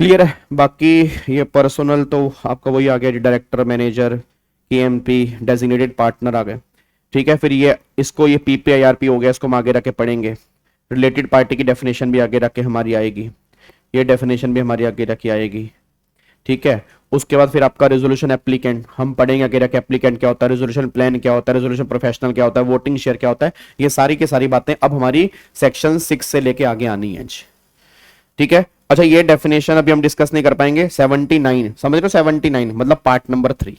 क्लियर है. बाकी ये पर्सनल तो आपका वही आ गया, director, manager, KMP, designated partner आ गए. ठीक है. फिर ये इसको ये PPIRP हो गया, इसको हम आगे रख के पढ़ेंगे. रिलेटेड पार्टी की डेफिनेशन भी आगे रख के हमारी आएगी, ये डेफिनेशन भी हमारी आगे रखी आएगी. ठीक है. उसके बाद फिर आपका रेजोल्यूशन एप्लीकेंट हम पढ़ेंगे आगे रख. एप्लीकेंट क्या होता है, रेजोल्यूशन प्लान क्या होता है, रेजोल्यूशन प्रोफेशनल क्या होता है, वोटिंग शेयर क्या होता है. ये सारी की सारी बातें अब हमारी सेक्शन 6 से लेके आगे आनी है. ठीक है. अच्छा ये डेफिनेशन अभी हम डिस्कस नहीं कर पाएंगे. 79 समझ रहे हो, 79 मतलब पार्ट नंबर 3.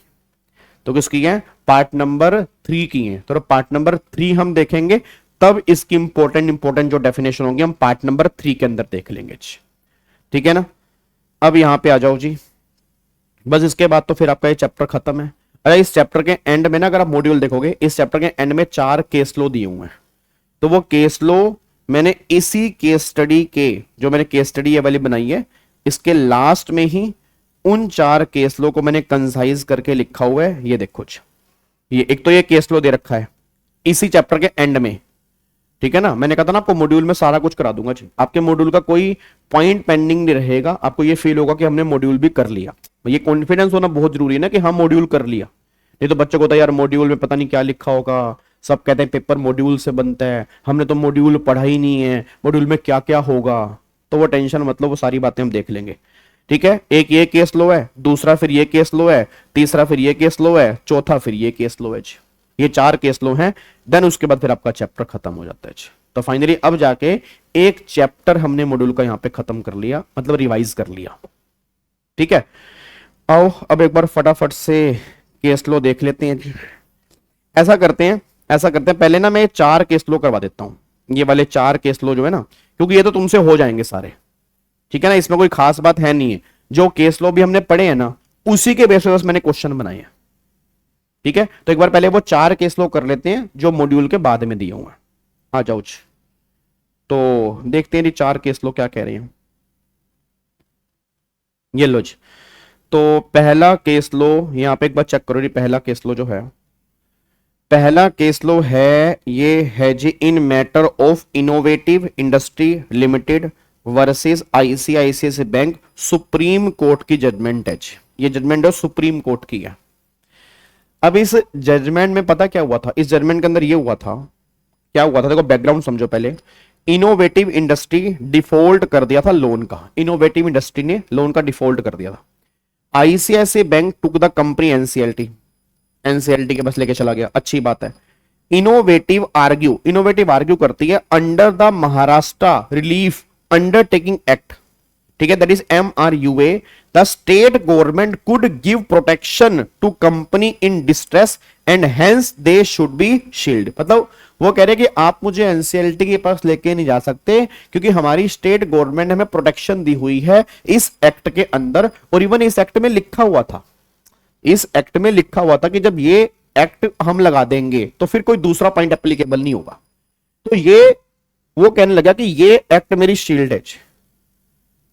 तो किसकी है, पार्ट नंबर 3 की है. तो पार्ट नंबर 3 हम देखेंगे, तब इसकी इंपॉर्टेंट जो डेफिनेशन होंगी हम पार्ट नंबर 3 के अंदर देख लेंगे. ठीक है ना. अब यहां पे आ जाओ जी. बस इसके बाद तो फिर आपका ये चैप्टर खत्म है. अरे इस चैप्टर के एंड में ना अगर आप मॉड्यूल देखोगे, इस चैप्टर के एंड में 4 केस लो दिए हुए हैं. तो वो केस लो मैंने इसी केस स्टडी के, जो मैंने केस स्टडी ये वाली बनाई है, इसके लास्ट में ही उन 4 केस लो को मैंने कंसाइज करके लिखा हुआ है. ये देखो, ये एक तो ये केस लो दे रखा है इसी चैप्टर के एंड में. ठीक है ना. मैंने कहा था ना आपको मॉड्यूल में सारा कुछ करा दूंगा जी. आपके मॉड्यूल का कोई पॉइंट पेंडिंग नहीं रहेगा. आपको ये फील होगा कि हमने मॉड्यूल भी कर लिया. ये कॉन्फिडेंस होना बहुत जरूरी है ना कि हम मॉड्यूल कर लिया. नहीं तो बच्चों को होता है यार मॉड्यूल में पता नहीं क्या लिखा होगा, सब कहते हैं पेपर मॉड्यूल से बनता है, हमने तो मॉड्यूल पढ़ा ही नहीं है, मॉड्यूल में क्या क्या होगा. तो वो टेंशन मतलब वो सारी बातें हम देख लेंगे. ठीक है, एक ये केस लो है, दूसरा फिर ये केस लो है, तीसरा फिर ये केस लो है, चौथा फिर ये केस लो है जी। ये 4 केस लो हैं, देन उसके बाद फिर आपका चैप्टर खत्म हो जाता है जी। तो फाइनली अब जाके एक चैप्टर हमने मॉड्यूल का यहां पे खत्म कर लिया, मतलब रिवाइज कर लिया। ठीक है, आओ अब एक बार फटाफट से केस लो देख लेते हैं जी। ऐसा करते हैं पहले ना मैं 4 केस लो करवा देता हूं, ये वाले 4 केस लो जो है ना, क्योंकि ये तो तुमसे हो जाएंगे सारे, ठीक है ना, इसमें कोई खास बात है नहीं है। जो केस लो भी हमने पढ़े हैं ना, उसी के बेस पे बस मैंने क्वेश्चन बनाए हैं। ठीक है, तो एक बार पहले वो 4 केस लो कर लेते हैं जो मॉड्यूल के बाद में दिए हुए हैं। आ जाओ जी, तो देखते हैं जी 4 केस लो क्या कह रहे हैं। ये लो जी, तो पहला केस लो यहां पे एक बार चेक करो जी। पहला केस लो जो है, पहला केस लो है, ये है जी in matter of Innovative Industry Limited versus ICICI Bank, supreme court की जजमेंट है जी। ये जजमेंट है सुप्रीम कोर्ट की है। अब इस जजमेंट में पता क्या हुआ था, इस जजमेंट के अंदर ये हुआ था, क्या हुआ था देखो, बैकग्राउंड समझो पहले। इनोवेटिव इंडस्ट्री डिफॉल्ट कर दिया था लोन का, इनोवेटिव इंडस्ट्री ने लोन का डिफॉल्ट कर दिया था। ICICI bank took the company NCLT, NCLT के बस लेके चला गया, अच्छी बात है। इनोवेटिव आर्ग्यू करती है under the Maharashtra relief undertaking act, ठीक है, that is MRUA, the state government could give protection to company in distress and hence they should be shield. मतलब वो कह रहे कि आप मुझे एनसीएलटी के पास लेके नहीं जा सकते क्योंकि हमारी स्टेट गवर्नमेंट ने हमें प्रोटेक्शन दी हुई है इस एक्ट के अंदर। और इवन इस एक्ट में लिखा हुआ था, इस एक्ट में लिखा हुआ था कि जब ये एक्ट हम लगा देंगे तो फिर कोई दूसरा पॉइंट एप्लीकेबल नहीं होगा। तो ये वो कहने लगा कि ये एक्ट मेरी शील्ड है,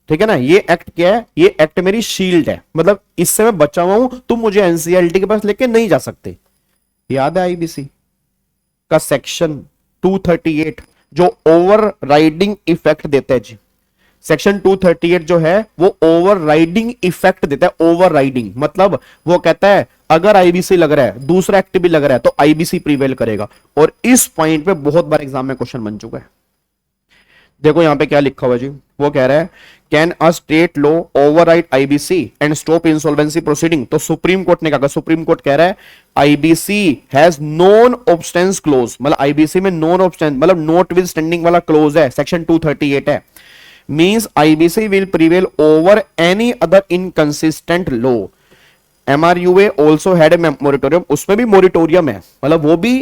ठीक है ना, ये एक्ट क्या है, ये एक्ट मेरी शील्ड है, मतलब इससे मैं बचा हुआ हूं, तुम मुझे एनसीएलटी के पास लेके नहीं जा सकते। याद है आईबीसी का सेक्शन 238 जो ओवर राइडिंग इफेक्ट देता है जी। सेक्शन 238 जो है वो ओवर राइडिंग इफेक्ट देता है। ओवर राइडिंग मतलब वो कहता है अगर आईबीसी लग रहा है, दूसरा एक्ट भी लग रहा है, तो आईबीसी प्रीवेल करेगा। और इस पॉइंट पे बहुत बार एग्जाम में क्वेश्चन बन चुका है। देखो यहां पे क्या लिखा हुआ है जी, वो कह रहा है can a state law override IBC and stop insolvency proceeding. तो सुप्रीम कोर्ट ने कहा, सुप्रीम कोर्ट कह रहा है आईबीसी हैज नॉन ऑब्स्टेंस क्लोज, मतलब आईबीसी में नॉन ऑब्स्टेंस मतलब नॉट विद स्टैंडिंग वाला क्लोज है, सेक्शन 238 है। Means IBC will prevail over any other inconsistent law. MRUA also had a moratorium, उसमें भी मोरिटोरियम है, मतलब वो भी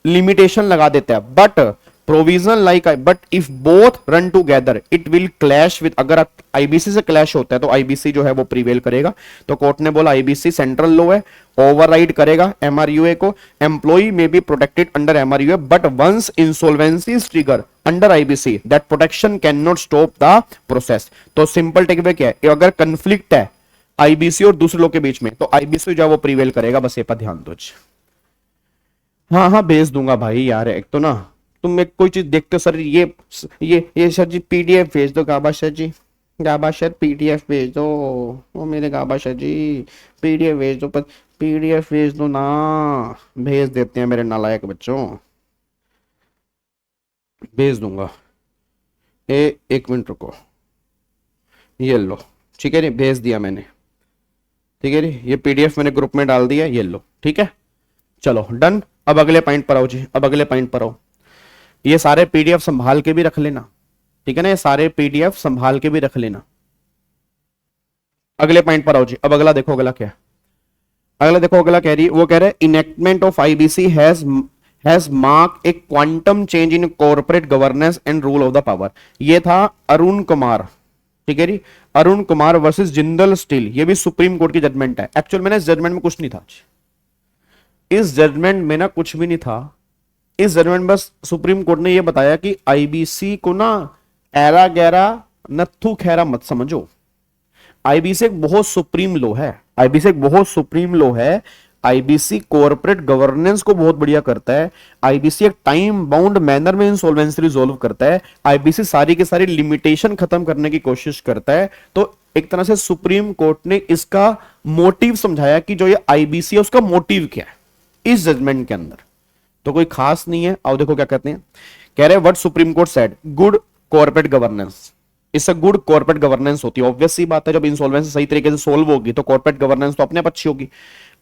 लिमिटेशन लगा देता है। But provision like but if both run together it will clash with, अगर आईबीसी से क्लैश होता है तो आईबीसी जो है वो प्रीवेल करेगा। तो कोर्ट ने बोला आईबीसी सेंट्रल लॉ है, ओवरराइड करेगा MRUA को। एम्प्लॉई में be protected under MRUA but once insolvency is trigger under IBC that protection can not stop the process. तो सिंपल टेकअवे क्या है, अगर कंफ्लिक्ट है आईबीसी और दूसरे लोग के बीच में तो आईबीसी जो है वो प्रीवेल करेगा। बस ये पर ध्यान दो। हाँ हाँ भेज दूंगा भाई यार, एक तो ना तुम एक कोई चीज देखते हो सर, ये सर जी पीडीएफ भेज दो, गाबा सर जी, गाबा सर पीडीएफ भेज दो, वो मेरे गाबा सर जी पीडीएफ भेज दो, पर पीडीएफ भेज दो ना, भेज देते हैं मेरे नालायक बच्चों, भेज दूंगा। एक मिनट रुको, ये लो, ठीक है जी, भेज दिया मैंने, ठीक है जी, ये पीडीएफ मैंने ग्रुप में डाल दिया, ये लो, ठीक है, चलो डन। अब अगले पॉइंट पर आओ जी, अब अगले पॉइंट पर आओ। ये सारे पीडीएफ संभाल के भी रख लेना, ठीक है ना, ये सारे पीडीएफ संभाल के भी रख लेना। अगले पॉइंट पर आओ जी। अब अगला देखो, अगला क्या, अगला देखो, अगला कह रही है, वो कह रहे हैं enactment of IBC has mark A quantum change in corporate governance and rule of the power. ये था अरुण कुमार, ठीक है जी, अरुण कुमार वर्सेस जिंदल स्टील, ये भी सुप्रीम कोर्ट की जजमेंट है। एक्चुअल में इस जजमेंट में कुछ नहीं था, इस जजमेंट में ना कुछ भी नहीं था। इस जजमेंट में बस सुप्रीम कोर्ट ने यह बताया कि आईबीसी को ना एरा गैरा नथु खैरा मत समझो। आईबीसी एक बहुत सुप्रीम लॉ है, आईबीसी एक बहुत सुप्रीम लॉ है। आईबीसी कॉर्पोरेट गवर्नेंस को बहुत बढ़िया करता है। आईबीसी एक टाइम बाउंड मैनर में इंसॉल्वेंसी रिजॉल्व करता है। आईबीसी सारी की सारी लिमिटेशन खत्म करने की कोशिश करता है। तो एक तरह से सुप्रीम कोर्ट ने इसका मोटिव समझाया कि जो ये आईबीसी है उसका मोटिव क्या है इस जजमेंट के अंदर। तो कोई खास नहीं है। आओ देखो क्या कहते हैं, कह रहे हैं what supreme court said, good corporate governance, इससे गुड कॉर्पोरेट गवर्नेंस होती है। ऑब्वियस सी बात है, जब इंसॉल्वेंसी सही तरीके से सोल्व होगी तो कॉर्पोरेट गवर्नेंस तो अपने आप अच्छी होगी।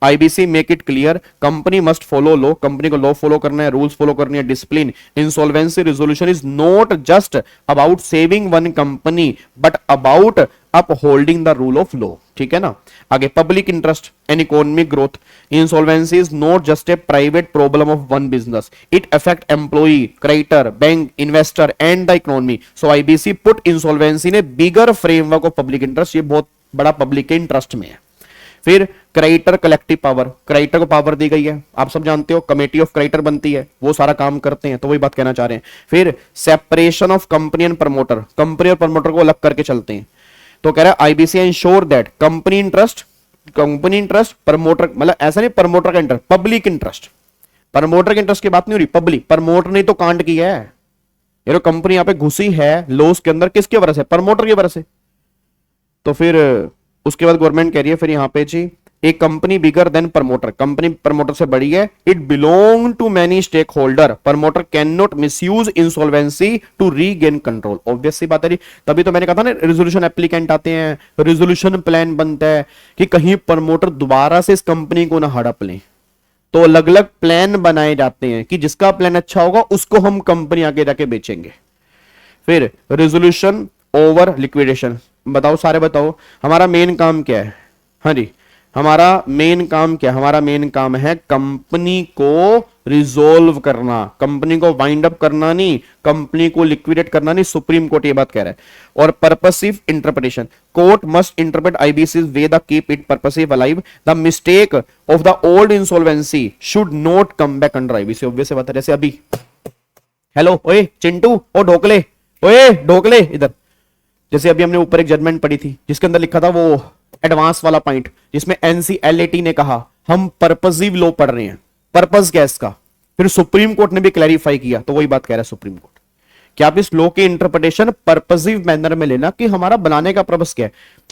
IBC make it clear company must follow law, company को लॉ फॉलो करना है, रूल्स फॉलो करनी है, discipline. Insolvency resolution is not just about saving one company but about upholding the rule of law. ठीक है ना। आगे public interest and economic growth. Insolvency is not just a private problem of one business, it affect employee, creditor, bank, investor and the economy. So IBC put insolvency ने बिगर framework of public interest, ये बहुत बड़ा public के interest में है। फिर creditor collective power, creditor को power दी गई है, आप सब जानते हो, कमेटी ऑफ क्रेडिटर बनती है, वो सारा काम करते हैं, तो वही बात कहना चाह रहे हैं। फिर separation of company and promoter, company और प्रमोटर को अलग करके चलते हैं। तो कह रहा है IBC ensure that company interest promoter, मतलब ऐसा नहीं प्रमोटर का इंटरेस्ट, पब्लिक इंटरेस्ट। प्रमोटर के इंटरेस्ट की बात नहीं हो रही, पब्लिक, प्रमोटर ने तो कांड किया है, ये जो कंपनी यहां पे घुसी है लॉस के अंदर, किसकी वजह से? प्रमोटर की वजह से। तो फिर उसके बाद गवर्नमेंट कह रही है फिर यहां पे जी, एक company bigger than promoter, company promoter से बड़ी है, it belong to many stake holder, promoter can not misuse insolvency to regain control. Obvious सी बात है, तभी तो मैंने कहा था ना, रेजोल्यूशन एप्लीकेंट आते हैं, रेजोल्यूशन प्लान बनता है कि कहीं प्रमोटर दोबारा से इस कंपनी को ना हड़प लें, तो अलग अलग प्लान बनाए जाते हैं कि जिसका प्लान अच्छा होगा उसको हम कंपनी आगे जाके बेचेंगे। फिर रेजोल्यूशन ओवर लिक्विडेशन, बताओ सारे बताओ, हमारा मेन काम क्या है? हाँ जी, हमारा मेन काम क्या है? हमारा मेन काम है कंपनी को रिजोल्व करना, कंपनी को वाइंड अप करना नहीं, कंपनी को लिक्विडेट करना नहीं, सुप्रीम कोर्ट ये बात कह रहा है। और purposive interpretation, court must interpret IBC way the keep it purposive alive, the mistake of the old insolvency should not come back under IBC. Obvious बात है, जैसे अभी हेलो ओए चिंटू ओ ढोकले, ओए ढोकले इधर, जैसे अभी हमने ऊपर एक जजमेंट पढ़ी थी जिसके अंदर लिखा था वो एडवांस वाला पॉइंट, जिसमें एनसीएलएटी ने कहा हम पर्पसिव लॉ पढ़ रहे हैं, पर्पस क्या है इसका, फिर सुप्रीम कोर्ट ने भी क्लैरिफाई किया, तो वही बात कह रहा है सुप्रीम कोर्ट कि आप इस लॉ की इंटरप्रिटेशन पर्पसिव मैनर में लेना, कि हमारा बनाने का पर्पस क्या है,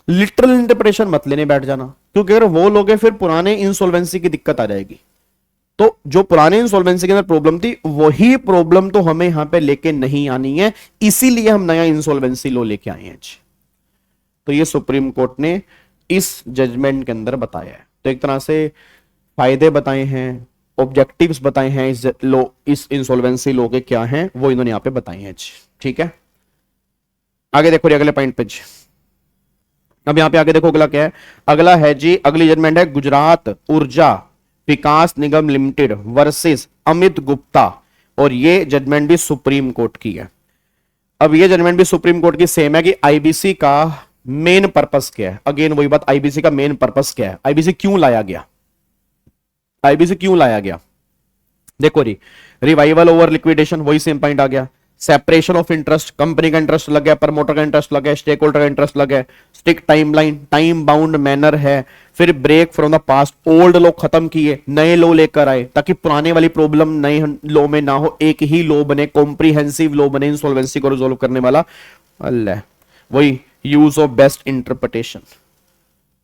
लिटरल इंटरप्रिटेशन मत लेने बैठ जाना, क्योंकि अगर वो लोगे फिर पुराने इंसॉल्वेंसी की दिक्कत आ जाएगी। तो जो पुराने इंसॉल्वेंसी के अंदर प्रॉब्लम थी वही प्रॉब्लम तो हमें यहां पे लेके नहीं आनी है, इसीलिए हम नया इंसॉल्वेंसी लॉ लेके आए हैं। तो ये सुप्रीम कोर्ट ने इस जजमेंट के अंदर बताया है। तो एक तरह से फायदे बताए हैं, ऑब्जेक्टिव्स बताए हैं इस लॉ, इस इंसॉल्वेंसी लॉ के क्या हैं वो इन्होंने यहां पे बताए हैं। ठीक है, आगे देखो अगले पॉइंट पे। अब यहां पे आगे देखो अगला क्या है, अगला है जी, अगली जजमेंट है गुजरात ऊर्जा विकास निगम लिमिटेड वर्सेस अमित गुप्ता, और ये जजमेंट भी सुप्रीम कोर्ट की है। अब ये जजमेंट भी सुप्रीम कोर्ट की सेम है कि आईबीसी का मेन पर्पस क्या है। अगेन वही बात, आईबीसी का मेन पर्पस क्या है, आईबीसी क्यों लाया गया, आईबीसी क्यों लाया गया। देखो जी, रिवाइवल ओवर लिक्विडेशन, वही सेम पॉइंट आ गया। सेपरेशन ऑफ इंटरेस्ट, कंपनी का इंटरेस्ट लग गया, प्रमोटर का इंटरेस्ट लग गया, स्टेक होल्डर का इंटरेस्ट लग गया, stick timeline, time bound manner है। फिर break from the past, old law खत्म किए, नए लॉ लेकर आए ताकि पुराने वाली प्रॉब्लम नए लॉ में ना हो, एक ही लॉ बने, कॉम्प्रिहेंसिव लॉ बने इंसॉल्वेंसी को रिजोल्व करने वाला। अल्लाह, वही यूज ऑफ बेस्ट इंटरप्रिटेशन,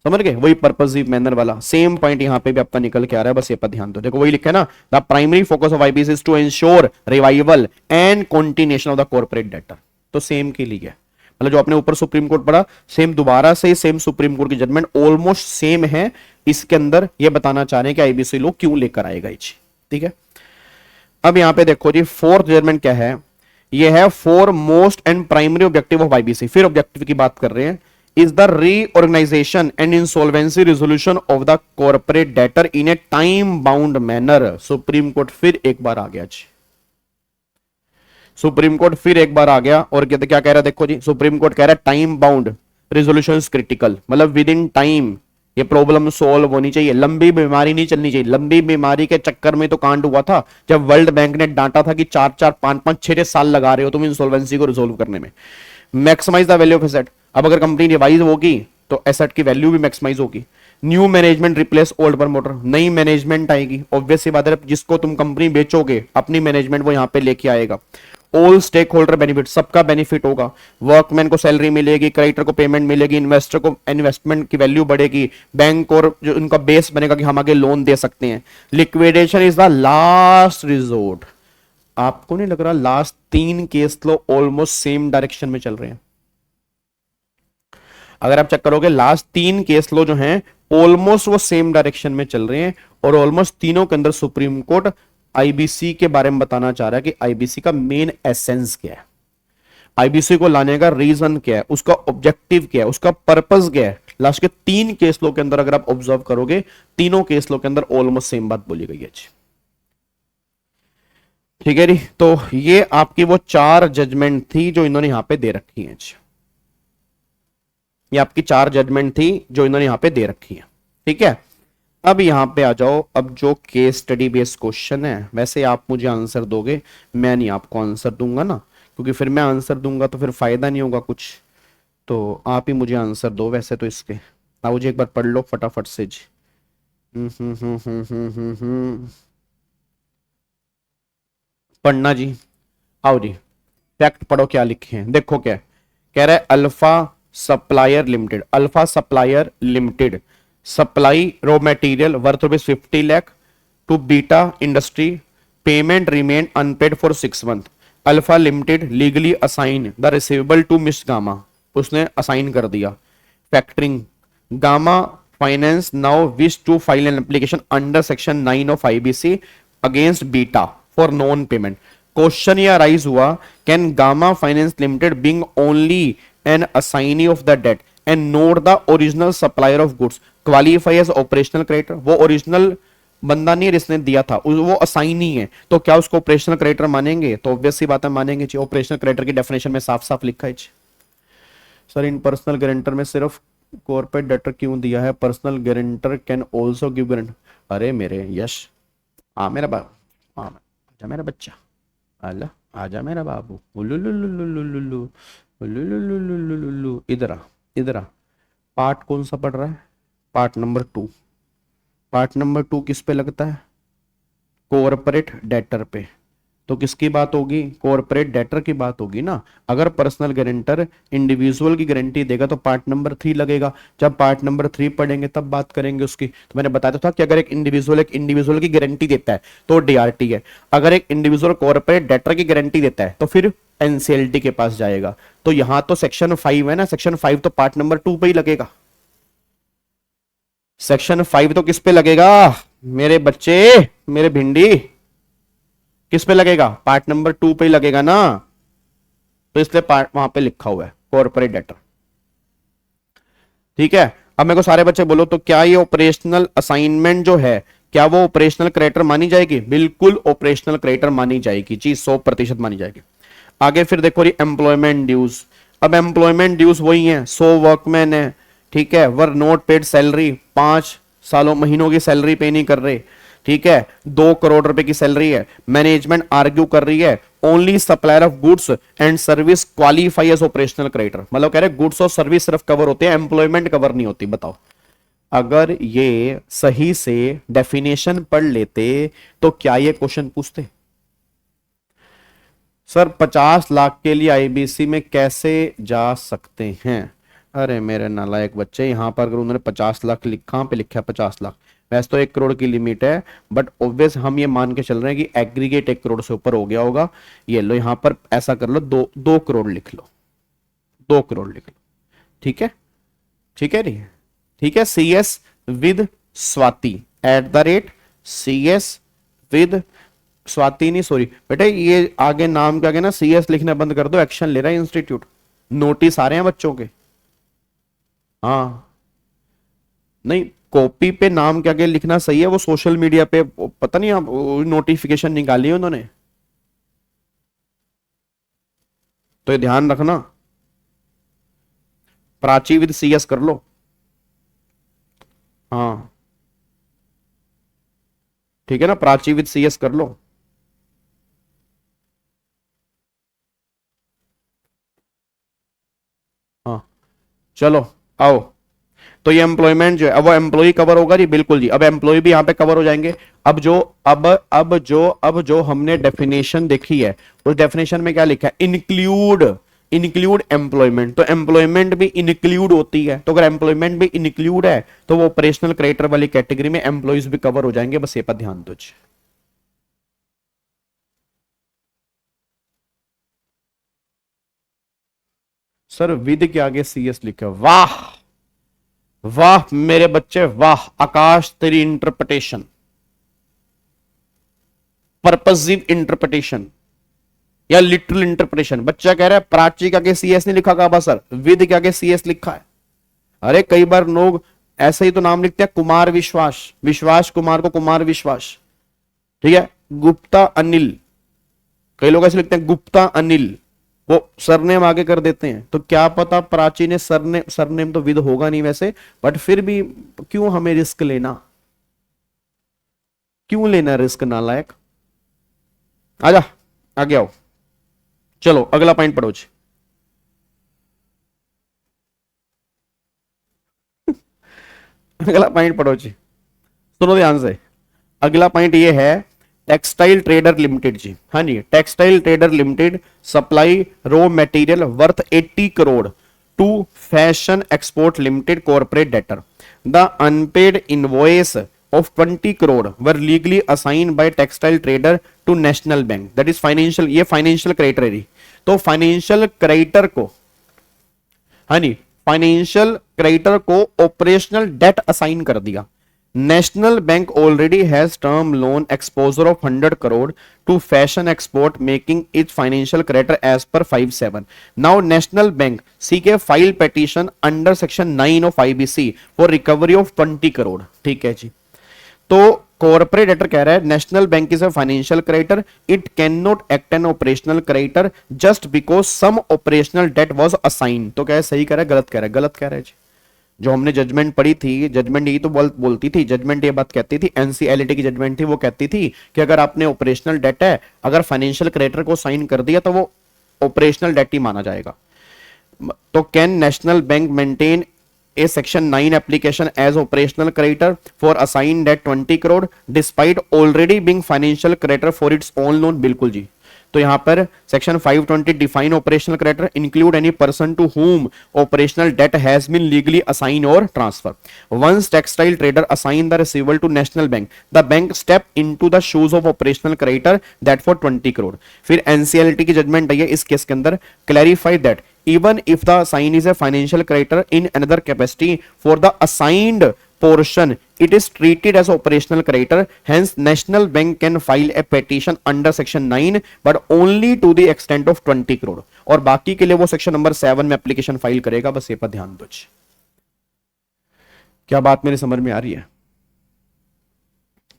समझ गए, वही पर्पसिव मैनर वाला सेम पॉइंट यहां पे भी आपका निकल के आ रहा है, बस ये पर ध्यान दो। देखो वही लिखा है ना, the primary focus of IBC is to ensure revival and continuation of the corporate debtor. तो सेम के लिए, मतलब जो आपने ऊपर सुप्रीम कोर्ट पढ़ा, सेम दोबारा से सेम सुप्रीम कोर्ट की जजमेंट ऑलमोस्ट सेम है। इसके अंदर ये बताना चाह रहे हैं कि आईबीसी लोग क्यों लेकर आएगा। ठीक है, अब यहां पे देखो जी, फोर्थ जजमेंट क्या है, ये है for most and primary objective of IBC. फिर ऑब्जेक्टिव की बात कर रहे हैं, is the reorganization and insolvency resolution of the corporate debtor in a time bound manner। Supreme court फिर एक बार आ गया जी, सुप्रीम कोर्ट फिर एक बार आ गया और क्या कह रहा है, देखो जी, सुप्रीम कोर्ट कह रहा है टाइम बाउंड रेजोल्यूशन क्रिटिकल, मतलब विद इन टाइम ये प्रॉब्लम सोल्व होनी चाहिए, लंबी बीमारी नहीं चलनी चाहिए। लंबी बीमारी के चक्कर में तो कांड हुआ था जब वर्ल्ड बैंक ने डांटा था कि 4-4, 5-5, 6 साल लगा रहे हो तुम इंसॉल्वेंसी को रिजोल्व करने में। Maximize the value of asset, अब अगर कंपनी रिवाइज होगी तो एसेट की वैल्यू भी मैक्सिमाइज होगी। New management replace old promoter, नई मैनेजमेंट आएगी, ऑब्वियस सी बात है, जिसको तुम कंपनी बेचोगे अपनी मैनेजमेंट वो यहां पे लेके आएगा। ऑल स्टेक होल्डर बेनिफिट, सबका बेनिफिट होगा, वर्कमैन को सैलरी मिलेगी, क्रेडिटर को पेमेंट मिलेगी, इन्वेस्टर को इन्वेस्टमेंट की वैल्यू बढ़ेगी, बैंक और जो उनका बेस बनेगा कि हम आगे लोन दे सकते हैं। Liquidation is the last resort. आपको नहीं लग रहा लास्ट 3 केस लो ऑलमोस्ट सेम डायरेक्शन में चल रहे हैं? अगर आप चेक करोगे लास्ट 3 केस लो जो हैं ऑलमोस्ट वो सेम डायरेक्शन में चल रहे हैं और ऑलमोस्ट तीनों के अंदर सुप्रीम कोर्ट आईबीसी के बारे में बताना चाह रहा है कि आईबीसी का मेन एसेंस क्या है, आईबीसी को लाने का रीजन क्या है, उसका ऑब्जेक्टिव क्या है, उसका पर्पस क्या है। लास्ट के 3 केस लो के अंदर अगर आप ऑब्जर्व करोगे तीनों केस लो के अंदर ऑलमोस्ट सेम बात बोली गई है जी। ठीक है जी, तो ये आपकी वो 4 जजमेंट थी जो इन्होंने यहां पे दे रखी है जी। ये आपकी 4 जजमेंट थी जो इन्होंने यहां पे दे रखी है। ठीक है, अब यहां पे आ जाओ। अब जो केस स्टडी बेस्ड क्वेश्चन है वैसे आप मुझे आंसर दोगे, मैं नहीं आपको आंसर दूंगा ना, क्योंकि फिर मैं आंसर दूंगा तो फिर फायदा नहीं होगा कुछ, तो आप ही मुझे आंसर दो। वैसे तो इसके आप मुझे एक बार पढ़ लो फटाफट से जी। पढ़ना जी, आओ जी, फैक्ट पढ़ो क्या लिखे हैं। देखो क्या कह रहा है, alpha supplier limited, alpha supplier limited supply raw material worth ₹50 lakh to beta industry, payment remain unpaid for 6 month. Alpha limited legally assign the receivable to miss gamma, उसने असाइन कर दिया। Factoring, gamma finance now wish to file an application under section 9 of IBC against beta for non payment. Question ये raise हुआ, can gamma finance limited being only an assignee of the debt and note the original supplier of goods qualify as operational creditor. वो original बंदा नहीं जिसने दिया था, वो assignee है, तो क्या उसको ऑपरेशनल क्रेडिटर मानेंगे? तो ऑब्वियस सी बात है मानेंगे जी। ऑपरेशनल क्रेडिटर की डेफिनेशन में साफ साफ लिखा है जी। सर इन पर्सनल गारंटर में सिर्फ कॉर्पोरेट डेटर क्यों दिया है? Personal guarantor can also give guarantor. अरे मेरे यश, आ मेरा बाप, आजा मेरा बच्चा, अल्लाह आजा मेरा बाबू, उल्लुल्लुल्लुल्लुल्लुल्लु, उल्लुल्लुल्लुल्लुल्लु, इधर आ, इधर आ। पार्ट कौन सा पढ़ रहा है? Part number 2। पार्ट नंबर 2 किस पे लगता है? कॉर्पोरेट डेटर पे। तो किसकी बात होगी? कॉर्पोरेट डेटर की बात होगी ना। अगर पर्सनल गारंटर इंडिविजुअल की गारंटी देगा तो पार्ट नंबर 3 लगेगा। जब पार्ट नंबर 3 पढ़ेंगे तब बात करेंगे उसकी। तो मैंने बताया था कि अगर एक इंडिविजुअल की गारंटी देता है तो डीआरटी है, अगर एक इंडिविजुअल कॉर्पोरेट डेटर की गारंटी देता है तो फिर एनसीएलटी के पास जाएगा। तो यहां तो सेक्शन 5 है ना, सेक्शन 5 तो पार्ट नंबर 2 पे ही लगेगा। सेक्शन 5 तो किस पे लगेगा मेरे बच्चे, मेरे भिंडी? किस पे लगेगा? पार्ट नंबर 2 पे ही लगेगा ना। तो इसलिए पार्ट वहां पे लिखा हुआ है कॉर्पोरेट डेटर। ठीक है, अब मेरे को सारे बच्चे बोलो तो क्या ये ऑपरेशनल असाइनमेंट जो है क्या वो ऑपरेशनल क्रेडिटर मानी जाएगी? बिल्कुल ऑपरेशनल क्रेडिटर मानी जाएगी जी, 100% मानी जाएगी। आगे फिर देखो जी एम्प्लॉयमेंट ड्यूज। अब एम्प्लॉयमेंट ड्यूज वही है, 100 वर्कमैन है, ठीक है, वर नॉट पेड सैलरी, 5 सालों महीनों की सैलरी पे नहीं कर रहे, ठीक है, 2 करोड़ रुपए की सैलरी है। मैनेजमेंट आर्ग्यू कर रही है only supplier of goods and service qualify as operational creditor, मतलब कह रहे गुड्स और सर्विस सिर्फ कवर होते हैं, एम्प्लॉयमेंट कवर नहीं होती। बताओ, अगर ये सही से डेफिनेशन पढ़ लेते तो क्या ये क्वेश्चन पूछते? सर 50 लाख के लिए आईबीसी में कैसे जा सकते हैं? अरे मेरे नालायक बच्चे, यहां पर अगर उन्होंने 50 लाख कहां पे लिखा है 50 लाख? वैसे तो 1 करोड़ की लिमिट है, बट ऑब्वियस हम ये मान के चल रहे हैं कि एग्रीगेट 1 करोड़ से ऊपर हो गया होगा। ये लो यहां पर ऐसा कर लो, 2 करोड़ लिख लो, 2 करोड़ लिख लो। ठीक है, ठीक है नहीं, ठीक है। CS with Swati @CS with Swati नहीं, सॉरी बेटा, ये आगे नाम के आगे ना CS लिखना बंद कर दो, एक्शन ले रहा है इंस्टीट्यूट, नोटिस आ रहे हैं बच्चों के। हाँ नहीं, कॉपी पे नाम के आगे लिखना सही है, वो सोशल मीडिया पे पता नहीं आप नोटिफिकेशन निकाली है उन्होंने, तो ये ध्यान रखना। प्राची विद CS कर लो। हाँ ठीक है ना, प्राची विद CS कर लो। हाँ चलो आओ। तो ये एम्प्लॉयमेंट जो है, अब वो एम्प्लॉय कवर होगा जी, बिल्कुल जी। अब एम्प्लॉय भी यहां पे कवर हो जाएंगे। अब जो हमने डेफिनेशन देखी है उस डेफिनेशन में क्या लिखा है? Include employment. तो एम्प्लॉयमेंट भी इंक्लूड होती है, तो अगर एम्प्लॉयमेंट भी इंक्लूड है तो वो ऑपरेशनल क्रेडिटर वाली कैटेगरी में एम्प्लॉयज भी कवर हो जाएंगे। बस ये पर ध्यान दो। सर विद के आगे सी एस लिखा, वाह वाह मेरे बच्चे वाह। आकाश तेरी इंटरप्रिटेशन, पर्पसिव इंटरप्रिटेशन या लिटरल इंटरप्रिटेशन। बच्चा कह रहा है प्राची के आगे सी एस नहीं लिखा बाबा सर, विद के आगे सी एस लिखा है। अरे कई बार लोग ऐसे ही तो नाम लिखते हैं, कुमार विश्वास, विश्वास कुमार को कुमार विश्वास, ठीक है। गुप्ता अनिल, कई लोग ऐसे लिखते हैं गुप्ता अनिल, वो सरनेम आगे कर देते हैं। तो क्या पता प्राची ने सरनेम तो विद होगा नहीं वैसे, बट फिर भी क्यों हमें रिस्क लेना, क्यों लेना रिस्क नालायक। आजा आगे आओ, चलो अगला पॉइंट पढ़ो जी। अगला पॉइंट पढ़ो जी, सुनो ध्यान से। अगला पॉइंट ये है टेक्सटाइल ट्रेडर लिमिटेड जी। हाँ जी, Textile Trader Limited supply raw material worth 80 crore to fashion Export Limited corporate debtor. The unpaid invoice of 20 crore were legally assigned by textile trader to national bank, that is financial, ये financial creditor। तो financial creditor को, हाँ जी, financial creditor को operational debt assign कर दिया। National bank already has term loan exposure of 100 crore to fashion export making it financial creditor as per 5(7). Now national bank seek a file petition under section 9 of IBC for recovery of 20 crore. ठीक है जी। तो corporate debtor कह रहा है national bank is a financial creditor, it can not act an operational creditor just because some operational debt was assign. तो क्या है, सही कह रहा है गलत कह रहा है? गलत कह रहा है जी। जो हमने जजमेंट पढ़ी थी, जजमेंट यही तो बोलती थी, जजमेंट ये बात कहती थी, एनसीएलटी की जजमेंट थी, वो कहती थी कि अगर आपने ऑपरेशनल डेट है, अगर फाइनेंशियल क्रेडिटर को साइन कर दिया तो वो ऑपरेशनल डेट ही माना जाएगा। तो can national bank maintain a section 9 application as operational creditor for assigned debt 20 crore despite already being financial creditor for its own loan? बिल्कुल जी। तो यहां पर section 520 define operational creditor include any person to whom operational debt has been legally assigned or transfer. Once textile trader assign the receivable to national bank, the bank step into the shoes of operational creditor that for 20 crore। फिर NCLT की judgement आई है इस case के अंदर, clarify that even if the assign is a financial creditor in another capacity for the assigned portion, it is treated as operational creditor. Hence national bank can file a petition under section 9 but only to the extent of 20 crore, और बाकी के लिए वो section number 7 में application file करेगा। बस ये पर ध्यान दो। क्या बात मेरी समझ में आ रही है?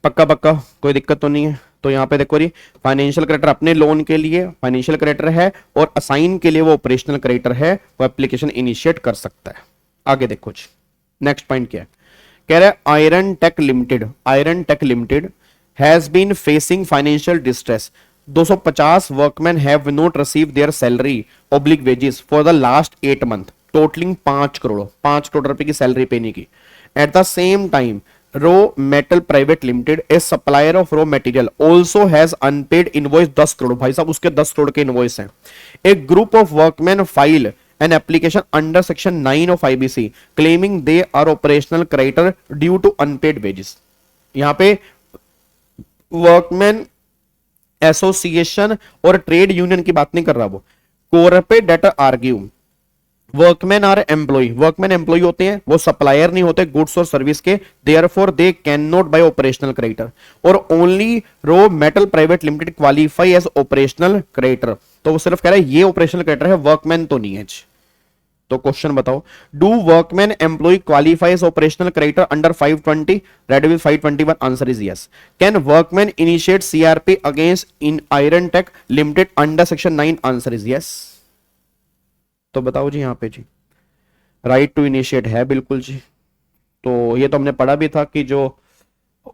पक्का पक्का, कोई दिक्कत तो नहीं है? तो यहां पे देखो जी, फाइनेंशियल क्रेडिटर अपने लोन के लिए फाइनेंशियल क्रेडिटर है और असाइन के लिए वो ऑपरेशनल क्रेडिटर है, वो एप्लीकेशन इनिशिएट कर सकता है। आगे देखो जी, नेक्स्ट पॉइंट क्या है, कह रहा है iron tech limited, iron tech limited has been facing financial distress. 250 workman have not receive their salary oblique wages for the last 8 month totalling 5 crore, 5 crore रुपए की सैलरी पे नहीं की। At the same time Raw Metal Private Limited, a supplier of raw material, also has unpaid invoice 10 crore. भाई साहब उसके 10 करोड़ के invoice हैं। A group of workmen file an application under section 9 of IBC claiming they are operational creditor due to unpaid wages। यहां पे workman association और trade union की बात नहीं कर रहा वो। Corporate debtor argue workman are employ, workman employ होते हैं, वो सप्लायर नहीं होते गुड्स और सर्विस के, therefore they can not by operational creditor, और only Raw Metal Private Limited qualify as operational creditor. तो वो सिर्फ कह रहा है ये ऑपरेशनल क्रेडिटर है, वर्कमैन तो नहीं है। तो क्वेश्चन बताओ, do workman employ qualify as operational creditor under 520? Read with 521? Answer is yes. Can workman initiate CRP against in iron tech limited under section 9? Answer is yes. तो बताओ जी, यहां पे जी राइट टू इनिशिएट है बिल्कुल जी। तो ये तो हमने पढ़ा भी था कि जो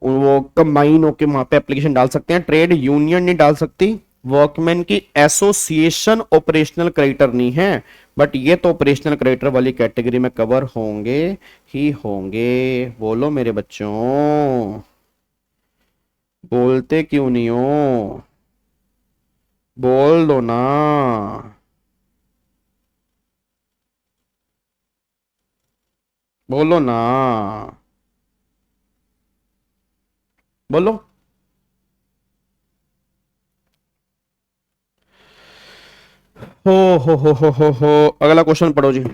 वो कंबाइन होके वहां पे एप्लीकेशन डाल सकते हैं, ट्रेड यूनियन नहीं डाल सकती, वर्कमैन की एसोसिएशन ऑपरेशनल क्रेडिटर नहीं है, बट ये तो ऑपरेशनल क्रेडिटर वाली कैटेगरी में कवर होंगे ही होंगे। बोलो मेरे बच्चों, बोलते क्यों नहीं हो? बोल दो ना। बोलो ना, बोलो। हो अगला क्वेश्चन पढ़ो जी।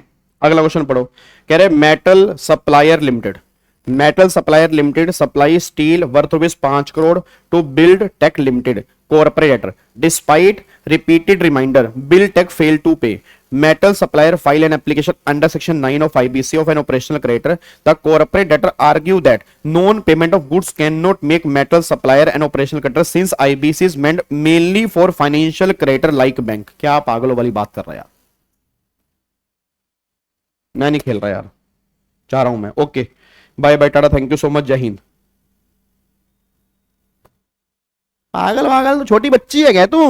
अगला क्वेश्चन पढ़ो। कह रहे metal supplier limited, metal supplier limited supply steel worth rupees 5 crore to build tech limited corporator despite repeated reminder bill tech fail to pay metal supplier file an application under section 9 of IBC of an operational creditor. The corporate debtor argue that non-payment of goods cannot make metal supplier an operational creditor since IBC is meant mainly for financial creditor like bank. क्या पागलों वाली बात कर रहा है यार, मैं नहीं खेल रहा यार, चाह रहा हूं मैं। Okay bye bye tata, thank you so much, जय हिंद। पागल पागल तो छोटी बच्ची है क्या तू?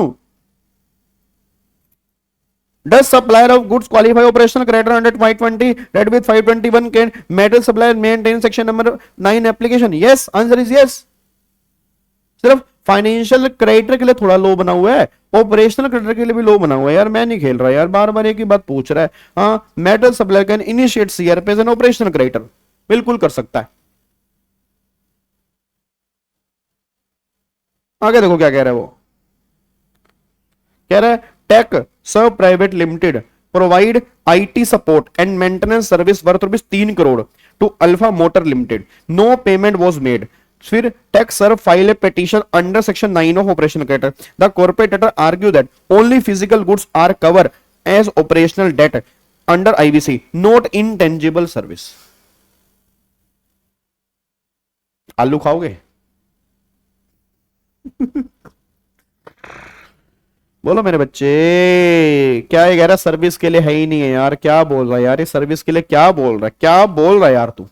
Does supplier of goods qualify operational creditor under 520 read with 521 can metal supplier maintain section number 9 application? Yes, answer is yes. सिर्फ फाइनेंशियल क्रेडिटर के लिए थोड़ा लो बना हुआ है, ऑपरेशनल क्रेडिटर के लिए भी लो बना हुआ है यार। मैं नहीं खेल रहा यार, बार बार एक ही बात पूछ रहा है। हाँ, metal supplier can initiate CRP as an operational creditor, बिल्कुल कर सकता है। आगे देखो क्या कह रहा है वो। कह रहा है Tech Serve Private Limited provide IT support and maintenance service worth rupees 3 crore to Alpha Motor Limited, no payment was made. फिर Tech Serve file a petition under section 9 of operational creditor. The corporate debtor argue that only physical goods are cover as operational debt under IBC, not intangible service. आलू खाओगे? बोलो मेरे बच्चे, क्या ये कह रहा सर्विस के लिए है ही नहीं है यार? क्या बोल रहा है यार ये, सर्विस के लिए क्या बोल रहा है, क्या बोल रहा है यार तू?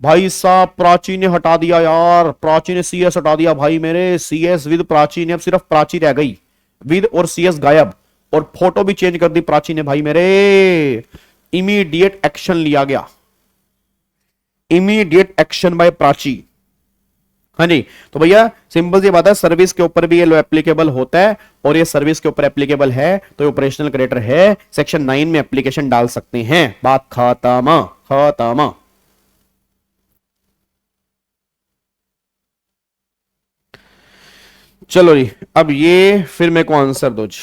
भाई साहब प्राची ने हटा दिया यार, प्राची ने सीएस हटा दिया भाई मेरे, सीएस विद प्राची ने, अब सिर्फ प्राची रह गई, विद और सीएस गायब, और फोटो भी चेंज कर दी प्राची ने भाई मेरे। इमीडिएट एक्शन लिया गया, इमीडिएट एक्शन बाय प्राची। हाँ जी, तो भैया सिंपल सी बात है, सर्विस के ऊपर भी ये लो एप्लीकेबल होता है, और ये सर्विस के ऊपर एप्लीकेबल है तो ये ऑपरेशनल क्रेडिटर है, सेक्शन 9 में एप्लीकेशन डाल सकते हैं। बात खत्म खत्म। चलो जी, अब ये फिर मेरे को आंसर दो जी,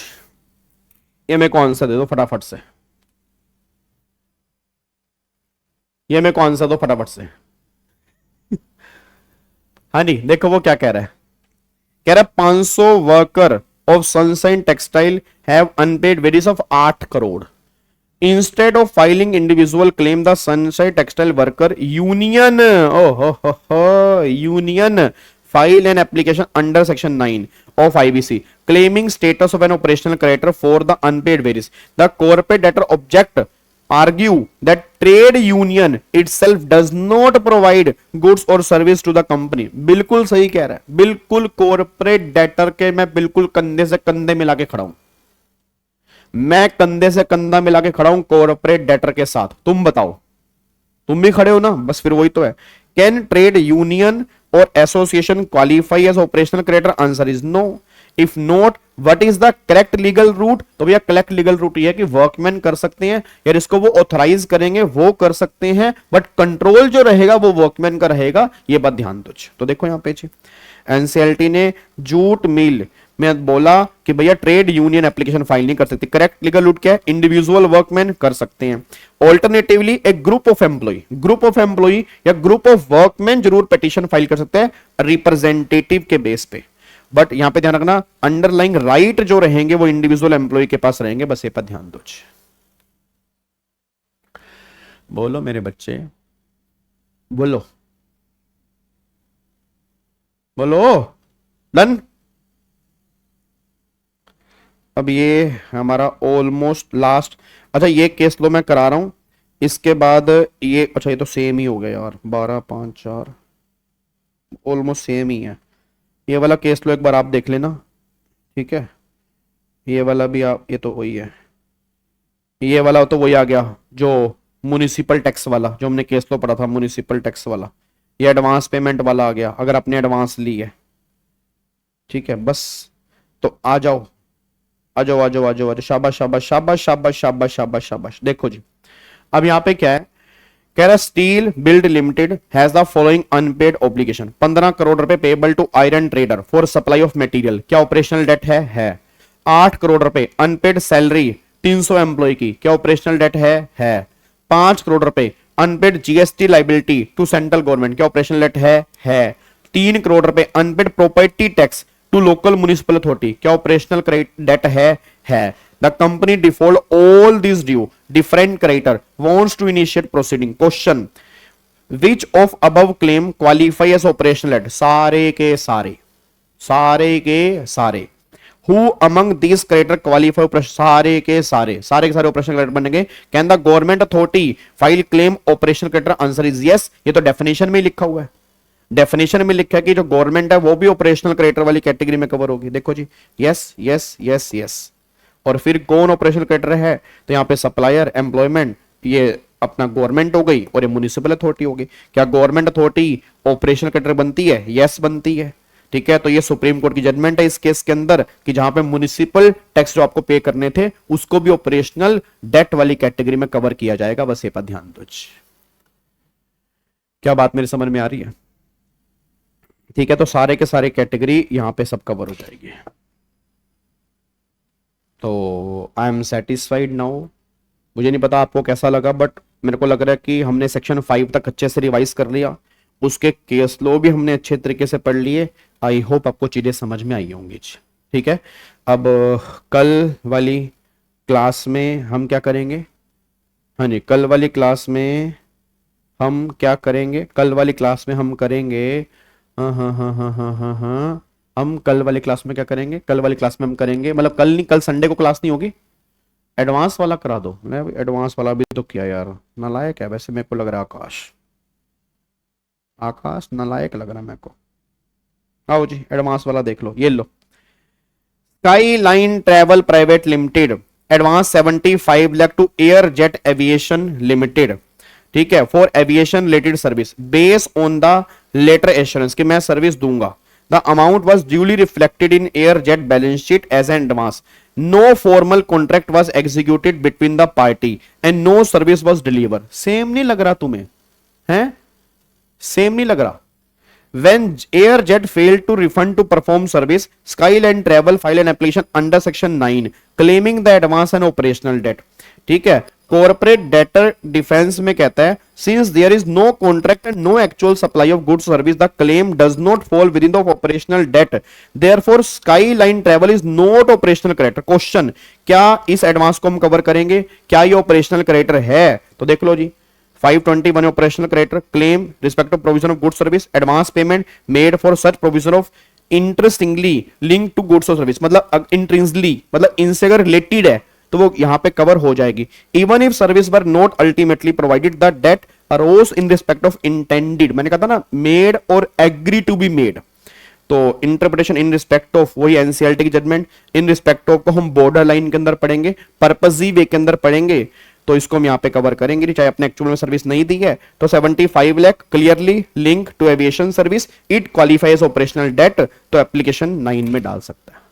ये मेरे को आंसर दे दो फटाफट से, ये मेरे को आंसर दो फटाफट से। हाँ जी, देखो वो क्या कह रहा है। कह रहा है 500 worker of sunshine textile have unpaid wages of 8 crore. Instead of filing individual claim the sunshine textile worker union, union file an application under section 9 of IBC claiming status of an operational creditor for the unpaid wages. The corporate debtor object argue that trade union itself does not provide goods or service to the company. बिल्कुल सही कह रहा है, बिल्कुल corporate debtor के मैं बिल्कुल कंधे से कंधे मिला के खड़ा हूं, मैं कंधे से कंधा मिला के खड़ा हूं corporate debtor के साथ। तुम बताओ, तुम भी खड़े हो ना? बस फिर वही तो है। कैन ट्रेड यूनियन और association qualify as operational creditor? Answer is no. If not, what is the correct legal route? तो भैया करेक्ट लीगल रूट ये है कि वर्कमैन कर सकते हैं, यार इसको वो ऑथराइज करेंगे वो कर सकते हैं, बट कंट्रोल जो रहेगा वो वर्कमैन का रहेगा, ये बात ध्यान दो। तो देखो यहां पे एनसीएलटी ने जूट मिल में बोला कि भैया ट्रेड यूनियन एप्लीकेशन फाइल नहीं कर सकती। करेक्ट लीगल रूट क्या है? इंडिविजुअल वर्कमैन कर सकते हैं। ऑल्टरनेटिवली एक ग्रुप ऑफ एम्प्लॉई या ग्रुप ऑफ वर्कमैन जरूर पिटीशन फाइल कर सकते हैं रिप्रेजेंटेटिव के बेस पे, बट यहां पे ध्यान रखना अंडरलाइंग राइट जो रहेंगे वो इंडिविजुअल एम्प्लॉय के पास रहेंगे, बस ये पर ध्यान दो। बोलो मेरे बच्चे, बोलो बोलो। डन। अब ये हमारा ऑलमोस्ट लास्ट, अच्छा ये केस लो मैं करा रहा हूं, इसके बाद ये, अच्छा ये तो सेम ही हो गया यार, 12 5 4 ऑलमोस्ट सेम ही है। ये वाला केस लो एक बार आप देख लेना, ठीक है? ये वाला भी आप, ये तो वही है, ये वाला तो वही आ गया जो म्युनिसिपल टैक्स वाला, जो हमने केस लो पढ़ा था म्युनिसिपल टैक्स वाला। ये एडवांस पेमेंट वाला आ गया अगर आपने एडवांस ली है, ठीक है? बस तो आ जाओ आ जाओ आ जाओ आ जाओ, शाबाश शाबाश शाबाश शाबाश शाबाश शाबाश शाबाश। देखो जी, अब यहाँ पे क्या है? कह रहा Steel Build Limited has the following unpaid obligation, 15 crore रुपए payable to Iron Trader for supply of material. क्या ऑपरेशनल डेट है? 8 करोड़ रुपए अनपेड सैलरी 300 एम्प्लॉय की, क्या ऑपरेशनल डेट है 5 करोड़ रुपए unpaid GST liability to central government, क्या ऑपरेशनल डेट है 3 करोड़ रुपए unpaid property tax to local municipal authority, क्या ऑपरेशनल डेट है the company default all this due different creditor wants to initiate proceeding. Question which of above claim qualify as operational debt, सारे के सारे who among this creditor qualify, सारे के सारे operational creditor बनेंगे। Can the government authority file claim operational creditor, answer is yes. ये तो definition में लिखा हुआ है, डेफिनेशन में लिखा है कि जो गवर्नमेंट है वो भी ऑपरेशनल क्रेडिटर वाली कैटेगरी में कवर होगी। देखो जी, यस यस यस यस। और फिर कौन ऑपरेशनल क्रेडिटर है, तो यहाँ पे सप्लायर, एम्प्लॉयमेंट, ये अपना गवर्नमेंट हो गई और ये म्युनिसिपल अथॉरिटी होगी। क्या गवर्नमेंट अथॉरिटी ऑपरेशनल क्रेडिटर बनती है? यस बनती है। ठीक है, तो ये सुप्रीम कोर्ट की जजमेंट है इस केस के अंदर कि जहां पे म्युनिसिपल टैक्स जो आपको पे करने थे उसको भी ऑपरेशनल डेट वाली कैटेगरी में कवर किया जाएगा। बस ये पर ध्यान दो। क्या बात मेरी समझ में आ रही है? ठीक है, तो सारे के सारे कैटेगरी यहां पे सब कवर हो जाएगी। तो आई एम सेटिस्फाइड नाउ। मुझे नहीं पता आपको कैसा लगा, बट मेरे को लग रहा है कि हमने सेक्शन 5 तक अच्छे से रिवाइज कर लिया, उसके केस लो भी हमने अच्छे तरीके से पढ़ लिए। आई होप आपको चीजें समझ में आई होंगी। ठीक है, अब कल वाली क्लास में हम क्या करेंगे? हाँ जी, कल वाली क्लास में हम क्या करेंगे? कल वाली क्लास में हम करेंगे हम कल वाली क्लास में क्या करेंगे? कल वाली क्लास में हम करेंगे, मतलब कल नहीं, कल संडे को क्लास नहीं होगी, एडवांस वाला करा दो। मैं एडवांस वाला भी तो किया यार, नालायक है वैसे मेरे को लग रहा है। आकाश नालायक लग रहा है मेरे को। आओ जी, एडवांस वाला देख लो, ये लो। Sky Line Travel Private Limited advance 75 lakh to Air Jet Aviation Limited, ठीक है, for aviation related service base on the letter assurance कि मैं सर्विस दूंगा। The amount was duly reflected in Air Jet balance sheet as an advance. No formal contract was executed between the party and no service was deliver. Same नहीं लग रहा तुम्हें? हैं? Same नहीं लग रहा? When Airjet failed to refund to perform service, Skyline Travel filed an application under Section 9 claiming the advance and operational debt. ठीक है, कॉर्पोरेट डेटर डिफेंस में कहता है since there is no contract and no actual supply of goods service, the claim does not fall within the operational debt. Therefore, Skyline Travel is not operational creditor. Question, क्या इस advance को हम cover करेंगे? क्या ये operational creditor है? तो देख लो जी, 521 operational creditor claim respect of provision of good service advance payment made for such provision of interestingly link to goods और सर्विस, मतलब इंट्रिंसली, मतलब इनसे अगर रिलेटेड है तो वो यहां पे कवर हो जाएगी। Even if service were not ultimately provided the debt arose in respect of intended, मैंने कहा था ना, मेड और एग्री टू बी मेड। तो इंटरप्रिटेशन इन रिस्पेक्ट ऑफ वही एनसीएलटी की जजमेंट, इन रिस्पेक्ट ऑफ को हम बॉर्डर लाइन के अंदर पढ़ेंगे, पर्पजी वे के अंदर पढ़ेंगे, तो इसको हम यहां पे कवर करेंगे। चाहे अपने एक्चुअल में सर्विस नहीं दी है तो 75 lakh clearly link to aviation service, it qualifies operational debt, तो एप्लीकेशन 9 में डाल सकता है।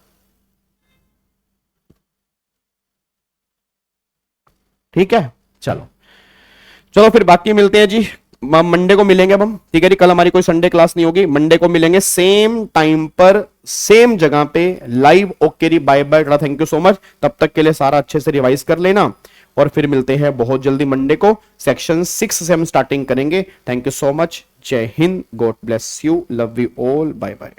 ठीक है, चलो फिर बाकी मिलते हैं जी, मंडे को मिलेंगे अब हम। ठीक है जी, कल हमारी कोई संडे क्लास नहीं होगी, मंडे को मिलेंगे सेम टाइम पर सेम जगह पे लाइव। ओके जी, bye bye, thank you so much. तब तक के लिए सारा अच्छे से रिवाइज कर लेना और फिर मिलते हैं बहुत जल्दी मंडे को। सेक्शन 6 से हम स्टार्टिंग करेंगे। थैंक यू सो मच, जय हिंद, God bless you, love you all, bye bye.